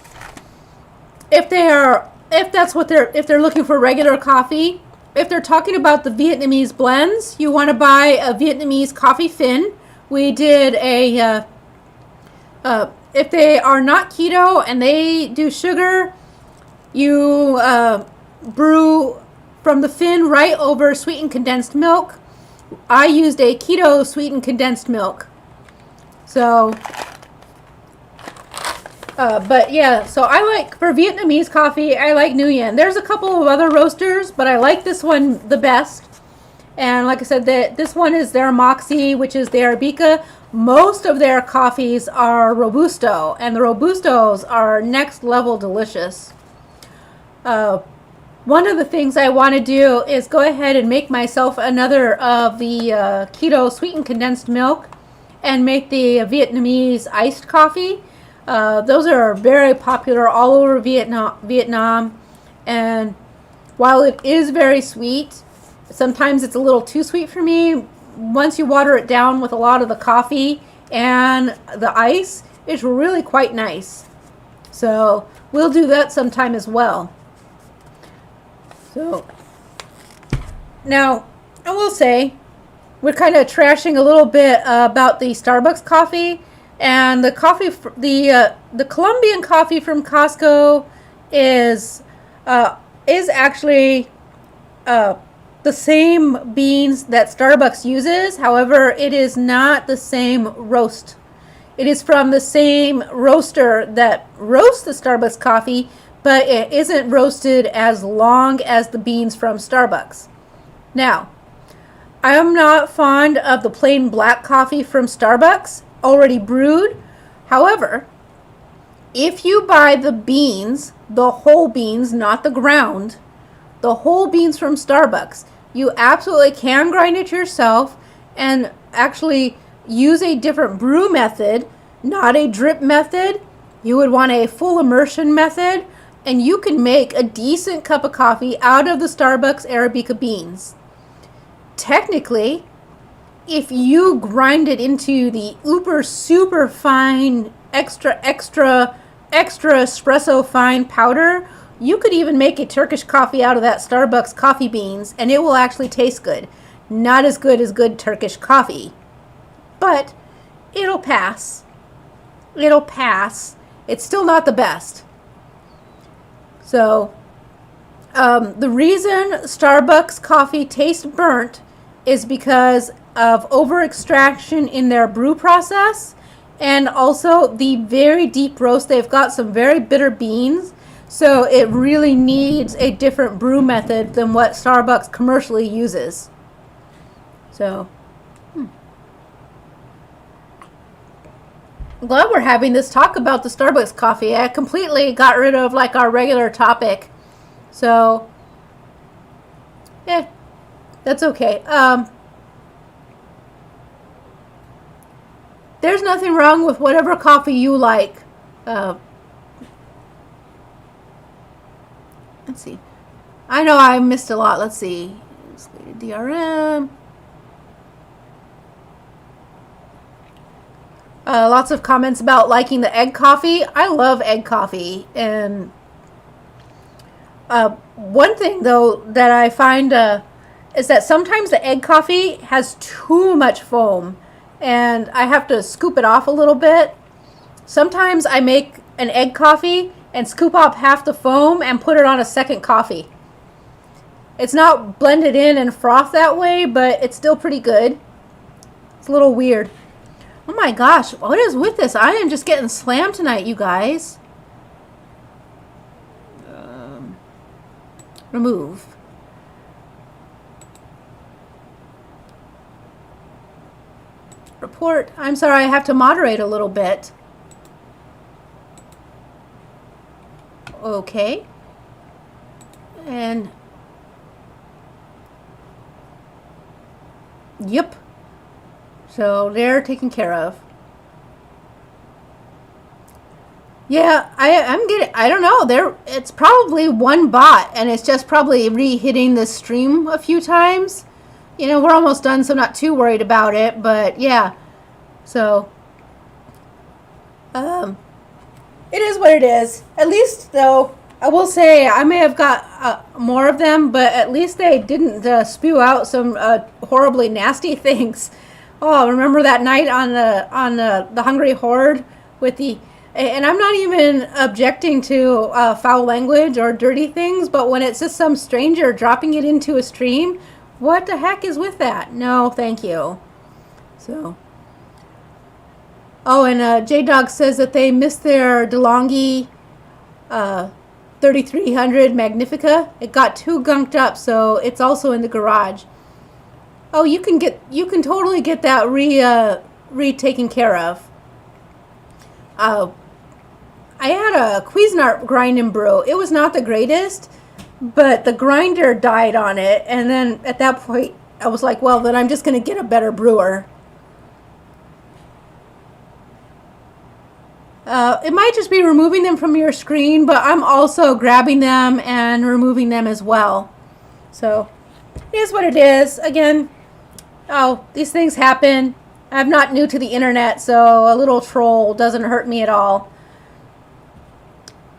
if they're looking for regular coffee, if they're talking about the Vietnamese blends, you want to buy a Vietnamese coffee fin. We did if they are not keto and they do sugar, you brew from the fin right over sweetened condensed milk. I used a keto sweetened condensed milk. So, but yeah, so I like, for Vietnamese coffee, I like Nguyen. There's a couple of other roasters, but I like this one the best. And like I said, this one is their Moxie, which is the Arabica. Most of their coffees are Robusto, and the Robustos are next level delicious. One of the things I want to do is go ahead and make myself another of the keto sweetened condensed milk and make the Vietnamese iced coffee. Those are very popular all over Vietnam. And while it is very sweet, sometimes it's a little too sweet for me. Once you water it down with a lot of the coffee and the ice, it's really quite nice. So we'll do that sometime as well. So now I will say we're kind of trashing a little bit about the Starbucks coffee, and the coffee, the Colombian coffee from Costco is actually the same beans that Starbucks uses. However, it is not the same roast. It is from the same roaster that roasts the Starbucks coffee, but it isn't roasted as long as the beans from Starbucks. Now, I am not fond of the plain black coffee from Starbucks, already brewed. However, if you buy the beans, the whole beans, not the ground, the whole beans from Starbucks, you absolutely can grind it yourself and actually use a different brew method, not a drip method. You would want a full immersion method, and you can make a decent cup of coffee out of the Starbucks Arabica beans. Technically, if you grind it into the uber super fine, extra espresso fine powder, you could even make a Turkish coffee out of that Starbucks coffee beans, and it will actually taste good. Not as good as good Turkish coffee, but it'll pass. It'll pass. It's still not the best. So, the reason Starbucks coffee tastes burnt is because of over extraction in their brew process, and also the very deep roast. They've got some very bitter beans, so it really needs a different brew method than what Starbucks commercially uses. So, I'm glad we're having this talk about the Starbucks coffee. I completely got rid of like our regular topic. So, that's okay. There's nothing wrong with whatever coffee you like. Let's see. I know I missed a lot. Let's see. DRM. Lots of comments about liking the egg coffee. I love egg coffee. And one thing, though, that I find is that sometimes the egg coffee has too much foam, and I have to scoop it off a little bit. Sometimes I make an egg coffee and scoop off half the foam and put it on a second coffee. It's not blended in and froth that way, but it's still pretty good. It's a little weird. Oh my gosh, what is with this? I am just getting slammed tonight, you guys. Remove. Report. I'm sorry, I have to moderate a little bit. Okay. And yep. So they're taken care of. Yeah, I'm getting, I don't know, it's probably one bot, and it's just probably re-hitting the stream a few times. we're almost done, so I'm not too worried about it. But yeah, so it is what it is. At least, though, I will say I may have got more of them, but at least they didn't spew out some horribly nasty things. Oh, remember that night on the Hungry Horde with the. And I'm not even objecting to foul language or dirty things, but when it's just some stranger dropping it into a stream, what the heck is with that? No, thank you. So. Oh, and J-Dog says that they missed their DeLonghi 3300 Magnifica. It got too gunked up, so it's also in the garage. Oh, you can totally get that taken care of. I had a Cuisinart grind and brew. It was not the greatest, but the grinder died on it, and then at that point I was like, well, then I'm just going to get a better brewer. It might just be removing them from your screen, but I'm also grabbing them and removing them as well. So it is what it is. Again, these things happen. I'm not new to the internet, so a little troll doesn't hurt me at all.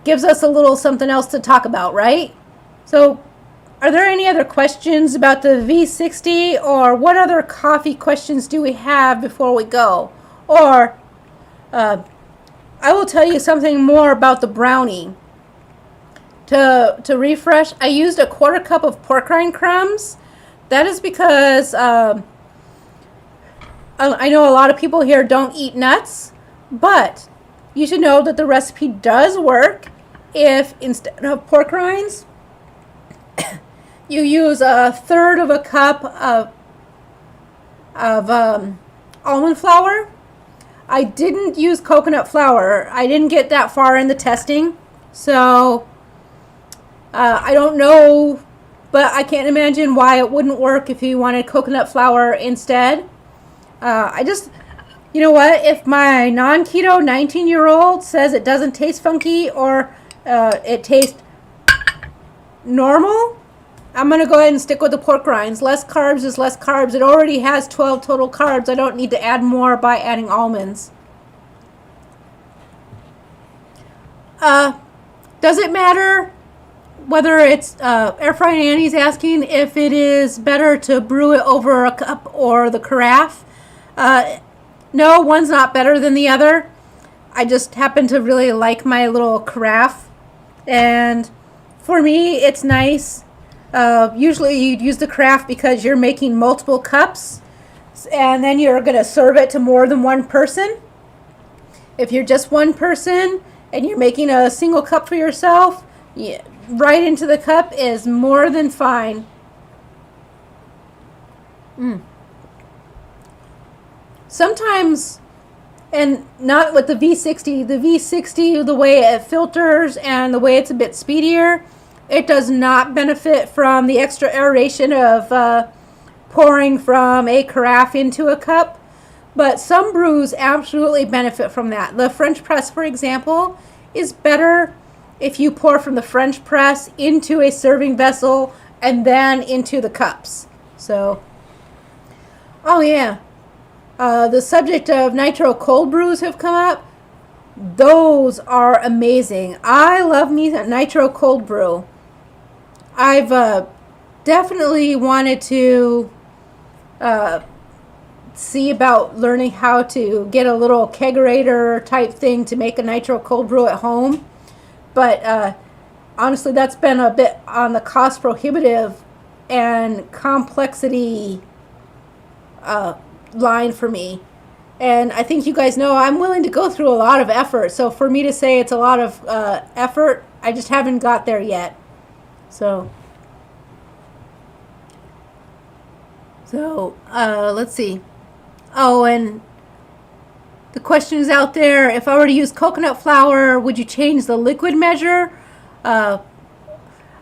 Gives us a little something else to talk about, right? So are there any other questions about the V60, or what other coffee questions do we have before we go? Or I will tell you something more about the brownie. To refresh, I used a 1/4 cup of pork rind crumbs. That is because I know a lot of people here don't eat nuts, but you should know that the recipe does work if instead of pork rinds, you use 1/3 of a cup of almond flour. I didn't use coconut flour. I didn't get that far in the testing, so I don't know, but I can't imagine why it wouldn't work if you wanted coconut flour instead. You know what? If my non-keto 19-year-old says it doesn't taste funky or it tastes normal, I'm going to go ahead and stick with the pork rinds. Less carbs is less carbs. It already has 12 total carbs. I don't need to add more by adding almonds. Does it matter whether it's Airfryer Annie's asking if it is better to brew it over a cup or the carafe? No, one's not better than the other. I just happen to really like my little carafe, and for me it's nice. Usually you'd use the carafe because you're making multiple cups, and then you're going to serve it to more than one person. If you're just one person and you're making a single cup for yourself, right into the cup is more than fine. Sometimes, and not with the V60, the way it filters and the way it's a bit speedier, it does not benefit from the extra aeration of pouring from a carafe into a cup. But some brews absolutely benefit from that. The French press, for example, is better if you pour from the French press into a serving vessel and then into the cups. So, oh yeah. The subject of Nitro cold brews have come up. Those are amazing. I love me a Nitro cold brew. I've definitely wanted to see about learning how to get a little kegerator type thing to make a Nitro cold brew at home. But honestly, that's been a bit on the cost prohibitive and complexity line for me. And I think you guys know I'm willing to go through a lot of effort. So for me to say it's a lot of effort, I just haven't got there yet. So let's see. Oh, and the question is out there, if I were to use coconut flour, would you change the liquid measure?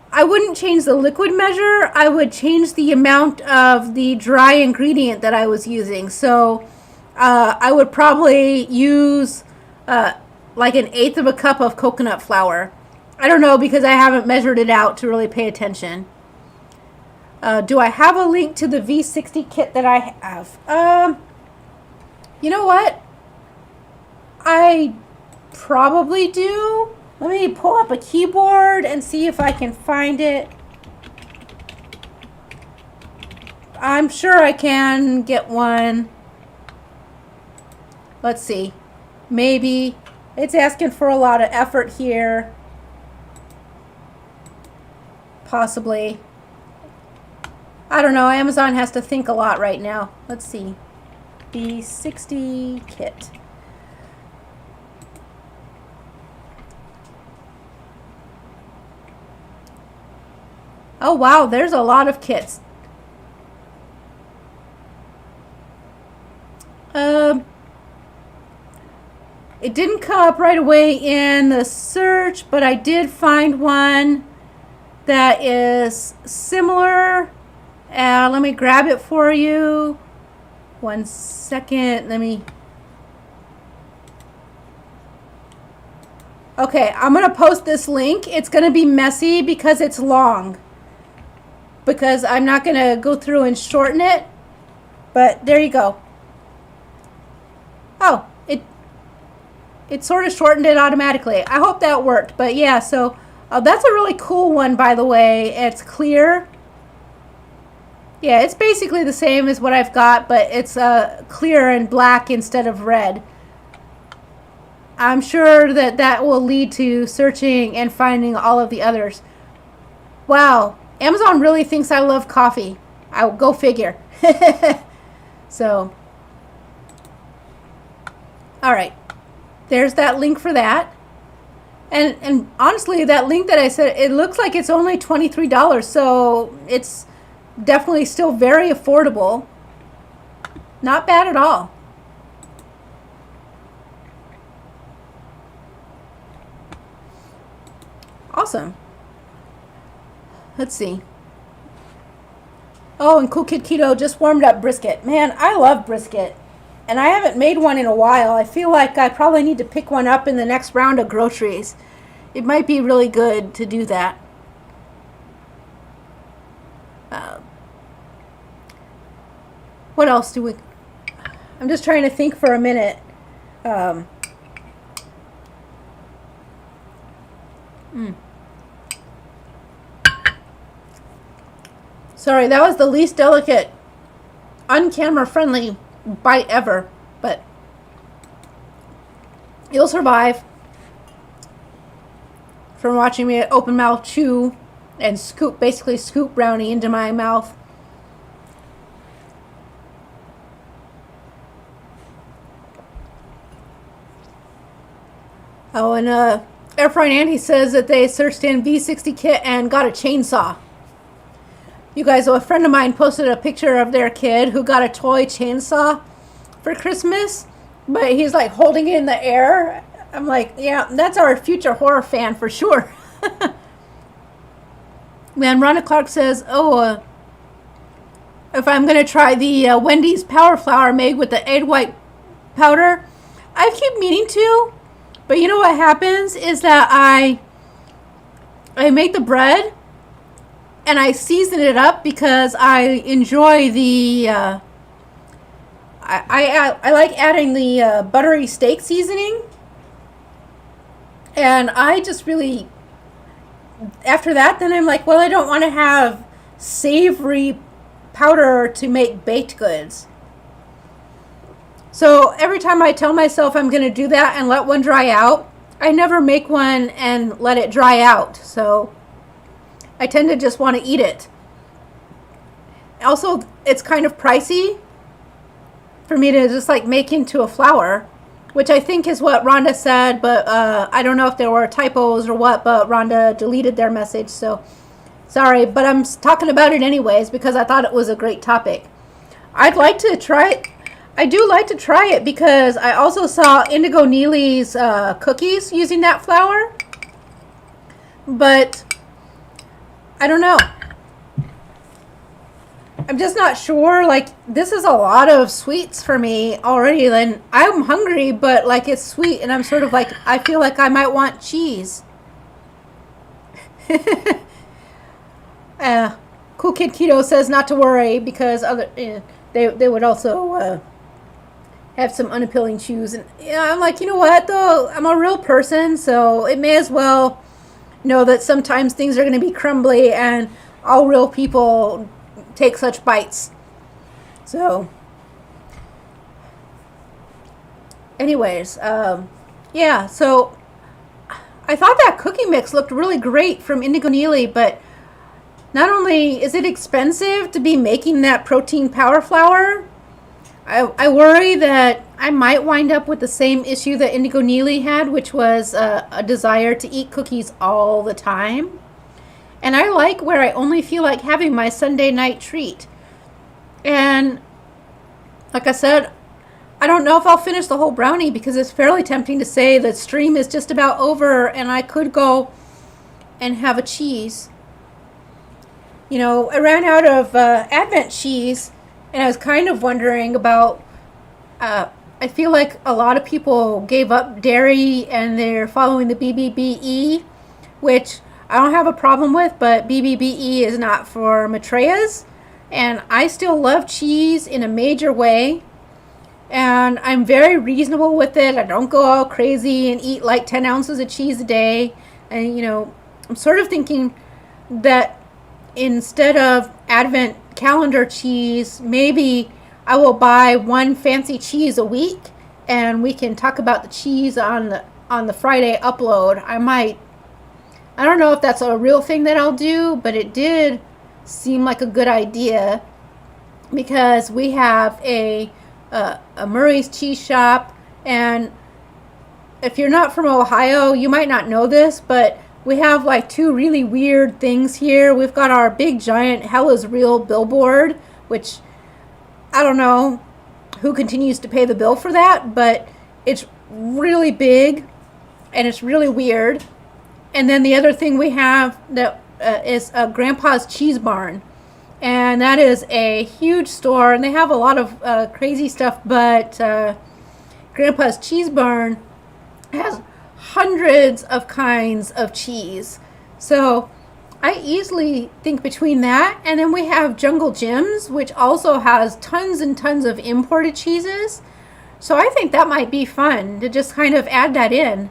I wouldn't change the liquid measure. I would change the amount of the dry ingredient that I was using. So I would probably use like 1/8 of a cup of coconut flour. I don't know, because I haven't measured it out to really pay attention. Do I have a link to the V60 kit that I have? You know what? I probably do. Let me pull up a keyboard and see if I can find it. I'm sure I can get one. Let's see. Maybe. It's asking for a lot of effort here. Possibly. I don't know. Amazon has to think a lot right now. Let's see. V60 kit. Oh wow, there's a lot of kits. It didn't come up right away in the search, but I did find one that is similar. Let me grab it for you. 1 second. Okay, I'm going to post this link. It's going to be messy because it's long. Because I'm not going to go through and shorten it. But there you go. Oh, it sort of shortened it automatically. I hope that worked. But yeah, so that's a really cool one, by the way. It's clear. Yeah, it's basically the same as what I've got, but it's clear and black instead of red. I'm sure that will lead to searching and finding all of the others. Wow, Amazon really thinks I love coffee. I'll go figure. So, all right. There's that link for that. And honestly, that link that I said, it looks like it's only $23, so it's definitely still very affordable. Not bad at all. Awesome. Let's see. Oh, and Cool Kid Keto just warmed up brisket. Man, I love brisket. And I haven't made one in a while. I feel like I probably need to pick one up in the next round of groceries. It might be really good to do that. What else do we... I'm just trying to think for a minute. Sorry, that was the least delicate, on-camera friendly bite ever, but you'll survive from watching me open mouth chew and basically scoop brownie into my mouth. Oh, and Airfryer Andy says that they searched in V60 kit and got a chainsaw. You guys, a friend of mine posted a picture of their kid who got a toy chainsaw for Christmas, but he's like holding it in the air. I'm like, yeah, that's our future horror fan for sure. Man, Rhonda Clark says, oh, if I'm going to try the Wendy's Power Flour made with the egg white powder, I keep meaning to, but you know what happens is that I make the bread and I season it up because I enjoy the, I like adding the buttery steak seasoning. And I just really, after that, then I'm like, well, I don't want to have savory powder to make baked goods. So every time I tell myself I'm going to do that and let one dry out, I never make one and let it dry out. So I tend to just want to eat it. Also, it's kind of pricey for me to just like make into a flour, which I think is what Rhonda said, but I don't know if there were typos or what, but Rhonda deleted their message, so sorry, but I'm talking about it anyways because I thought it was a great topic. I'd like to try it. I do like to try it because I also saw Indigo Neely's cookies using that flour, but I don't know. I'm just not sure. Like, this is a lot of sweets for me already. And I'm hungry, but like it's sweet, and I'm sort of like, I feel like I might want cheese. Cool Kid Keto says not to worry because they would also have some unappealing chews. And yeah, I'm like, you know what though? I'm a real person, so it may as well know that sometimes things are going to be crumbly, and all real people take such bites. So, anyways, yeah. So I thought that cookie mix looked really great from Indigo Neely, but not only is it expensive to be making that protein powder flour, I worry that I might wind up with the same issue that Indigo Neely had, which was a desire to eat cookies all the time. And I like where I only feel like having my Sunday night treat. And like I said, I don't know if I'll finish the whole brownie because it's fairly tempting to say the stream is just about over and I could go and have a cheese. You know, I ran out of Advent cheese, and I was kind of wondering about, I feel like a lot of people gave up dairy and they're following the BBBE, which I don't have a problem with, but BBBE is not for Matreya's. And I still love cheese in a major way. And I'm very reasonable with it. I don't go all crazy and eat like 10 ounces of cheese a day. And, you know, I'm sort of thinking that instead of Advent calendar cheese, maybe I will buy one fancy cheese a week and we can talk about the cheese on the Friday upload. I don't know if that's a real thing that I'll do, but it did seem like a good idea because we have a Murray's Cheese Shop, and if you're not from Ohio, you might not know this, but we have like two really weird things here. We've got our big giant Hell is Real billboard, which I don't know who continues to pay the bill for that, but it's really big and it's really weird. And then the other thing we have that is Grandpa's Cheese Barn, and that is a huge store, and they have a lot of crazy stuff, but Grandpa's Cheese Barn has hundreds of kinds of cheese. So I easily think between that, and then we have Jungle Jim's, which also has tons and tons of imported cheeses. So I think that might be fun to just kind of add that in.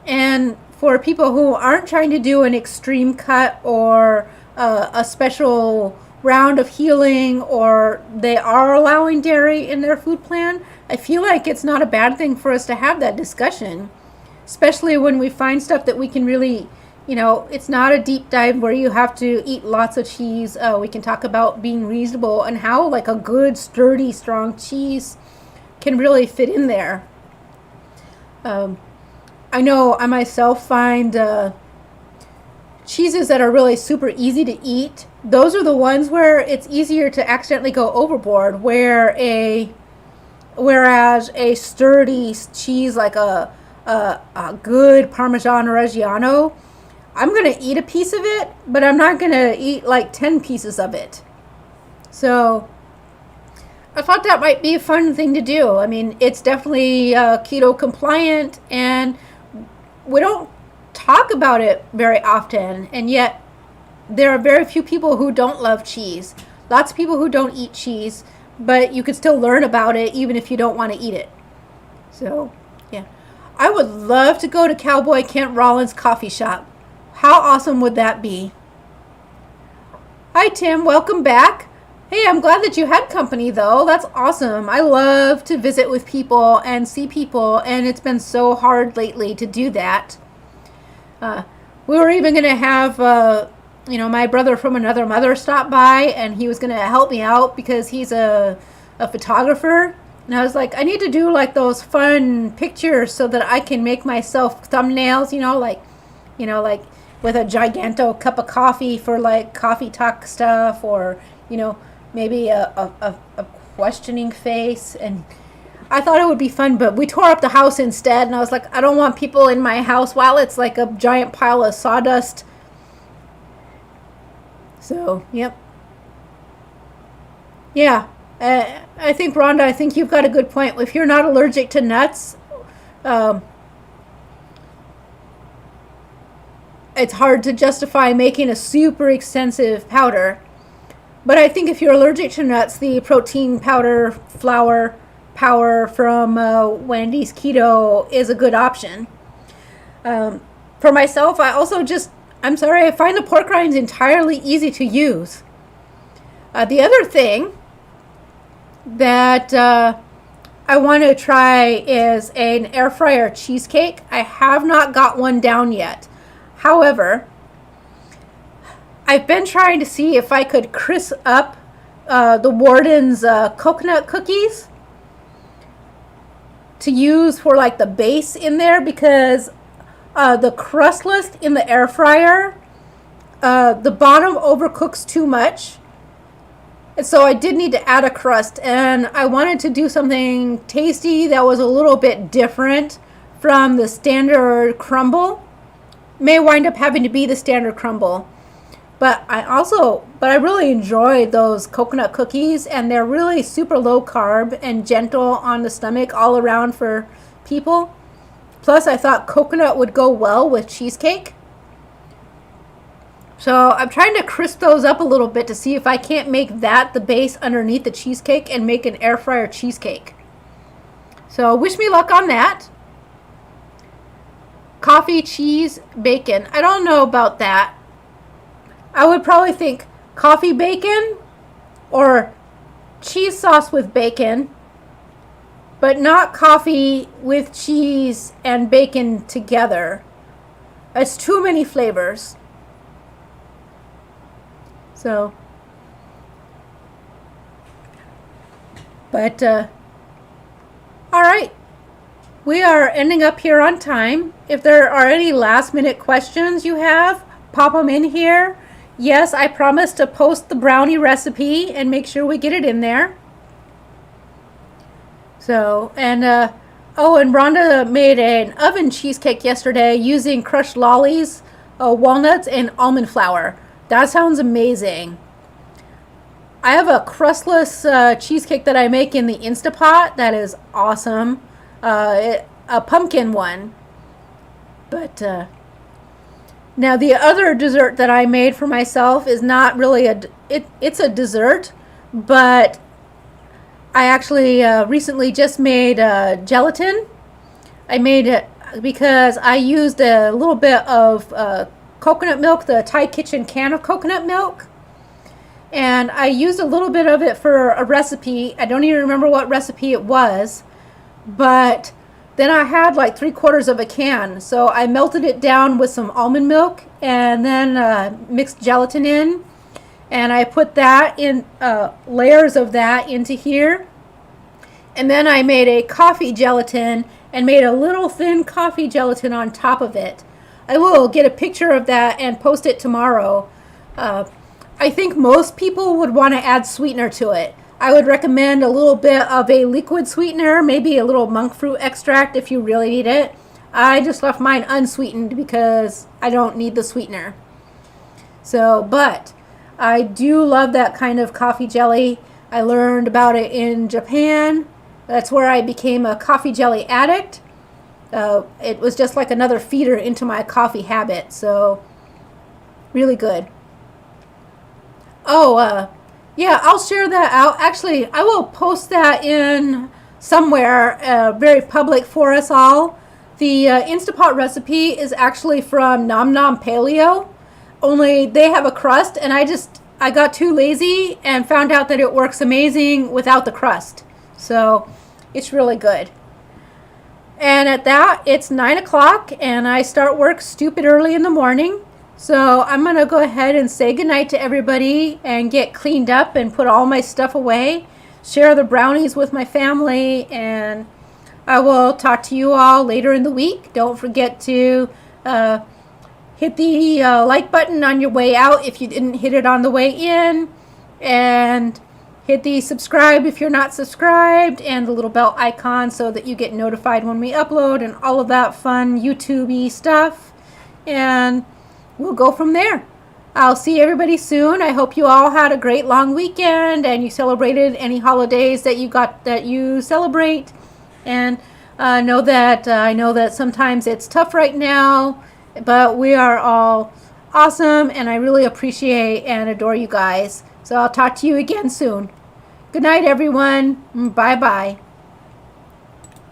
And for people who aren't trying to do an extreme cut or a special round of healing, or they are allowing dairy in their food plan, I feel like it's not a bad thing for us to have that discussion, especially when we find stuff that we can really, you know, it's not a deep dive where you have to eat lots of cheese. We can talk about being reasonable and how like a good, sturdy, strong cheese can really fit in there. I know I myself find cheeses that are really super easy to eat. Those are the ones where it's easier to accidentally go overboard, whereas a sturdy cheese like a good Parmesan Reggiano, I'm going to eat a piece of it, but I'm not going to eat like 10 pieces of it. So I thought that might be a fun thing to do. I mean, it's definitely keto compliant, and we don't talk about it very often, and yet there are very few people who don't love cheese. Lots of people who don't eat cheese, but you could still learn about it even if you don't want to eat it. So, yeah. I would love to go to Cowboy Kent Rollins' coffee shop. How awesome would that be? Hi, Tim. Welcome back. Hey, I'm glad that you had company, though. That's awesome. I love to visit with people and see people, and it's been so hard lately to do that. We were even going to have, my brother from another mother stop by, and he was going to help me out because he's a photographer. And I was like, I need to do like those fun pictures so that I can make myself thumbnails, like with a giganto cup of coffee for like coffee talk stuff, or, maybe a questioning face. And I thought it would be fun, but we tore up the house instead, and I was like, I don't want people in my house while it's like a giant pile of sawdust. So, yep. Yeah, I think, Rhonda, I think you've got a good point. If you're not allergic to nuts, it's hard to justify making a super extensive powder. But I think if you're allergic to nuts, the protein powder flour power from Wendy's Keto is a good option. For myself, I'm sorry, I find the pork rinds entirely easy to use. The other thing that I want to try is an air fryer cheesecake. I have not got one down yet. However, I've been trying to see if I could crisp up the Warden's coconut cookies to use for like the base in there, because the crustless in the air fryer, the bottom overcooks too much. And so I did need to add a crust, and I wanted to do something tasty that was a little bit different from the standard crumble. May wind up having to be the standard crumble. But I really enjoyed those coconut cookies, and they're really super low carb and gentle on the stomach all around for people. Plus, I thought coconut would go well with cheesecake. So I'm trying to crisp those up a little bit to see if I can't make that the base underneath the cheesecake and make an air fryer cheesecake. So wish me luck on that. Coffee, cheese, bacon. I don't know about that. I would probably think coffee bacon or cheese sauce with bacon, but not coffee with cheese and bacon together. It's too many flavors. So, but, all right. We are ending up here on time. If there are any last minute questions you have, pop them in here. Yes, I promise to post the brownie recipe and make sure we get it in there. So, and Rhonda made an oven cheesecake yesterday using crushed lollies, walnuts, and almond flour. That sounds amazing. I have a crustless cheesecake that I make in the Instapot. That is awesome. A pumpkin one. But now the other dessert that I made for myself is not really it's a dessert, but I actually recently just made gelatin. I made it because I used a little bit of coconut milk, the Thai Kitchen can of coconut milk. And I used a little bit of it for a recipe. I don't even remember what recipe it was. But then I had like 3/4 of a can. So I melted it down with some almond milk and then mixed gelatin in. And I put that in, layers of that into here. And then I made a coffee gelatin and made a little thin coffee gelatin on top of it. I will get a picture of that and post it tomorrow. I think most people would want to add sweetener to it. I would recommend a little bit of a liquid sweetener, maybe a little monk fruit extract if you really need it. I just left mine unsweetened because I don't need the sweetener. So, but I do love that kind of coffee jelly. I learned about it in Japan. That's where I became a coffee jelly addict. It was just like another feeder into my coffee habit. So, really good. Oh, yeah, I'll share that out. Actually, I will post that in somewhere very public for us all. The Instapot recipe is actually from Nom Nom Paleo. Only they have a crust, and I got too lazy and found out that it works amazing without the crust. So, it's really good. And at that, it's 9 o'clock, and I start work stupid early in the morning. So I'm going to go ahead and say goodnight to everybody and get cleaned up and put all my stuff away, share the brownies with my family, and I will talk to you all later in the week. Don't forget to hit the like button on your way out if you didn't hit it on the way in, and hit the subscribe if you're not subscribed, and the little bell icon so that you get notified when we upload and all of that fun YouTube-y stuff. And we'll go from there. I'll see everybody soon. I hope you all had a great long weekend and you celebrated any holidays that you celebrate. And I know that sometimes it's tough right now, but we are all awesome, and I really appreciate and adore you guys. So I'll talk to you again soon. Good night, everyone. Bye-bye.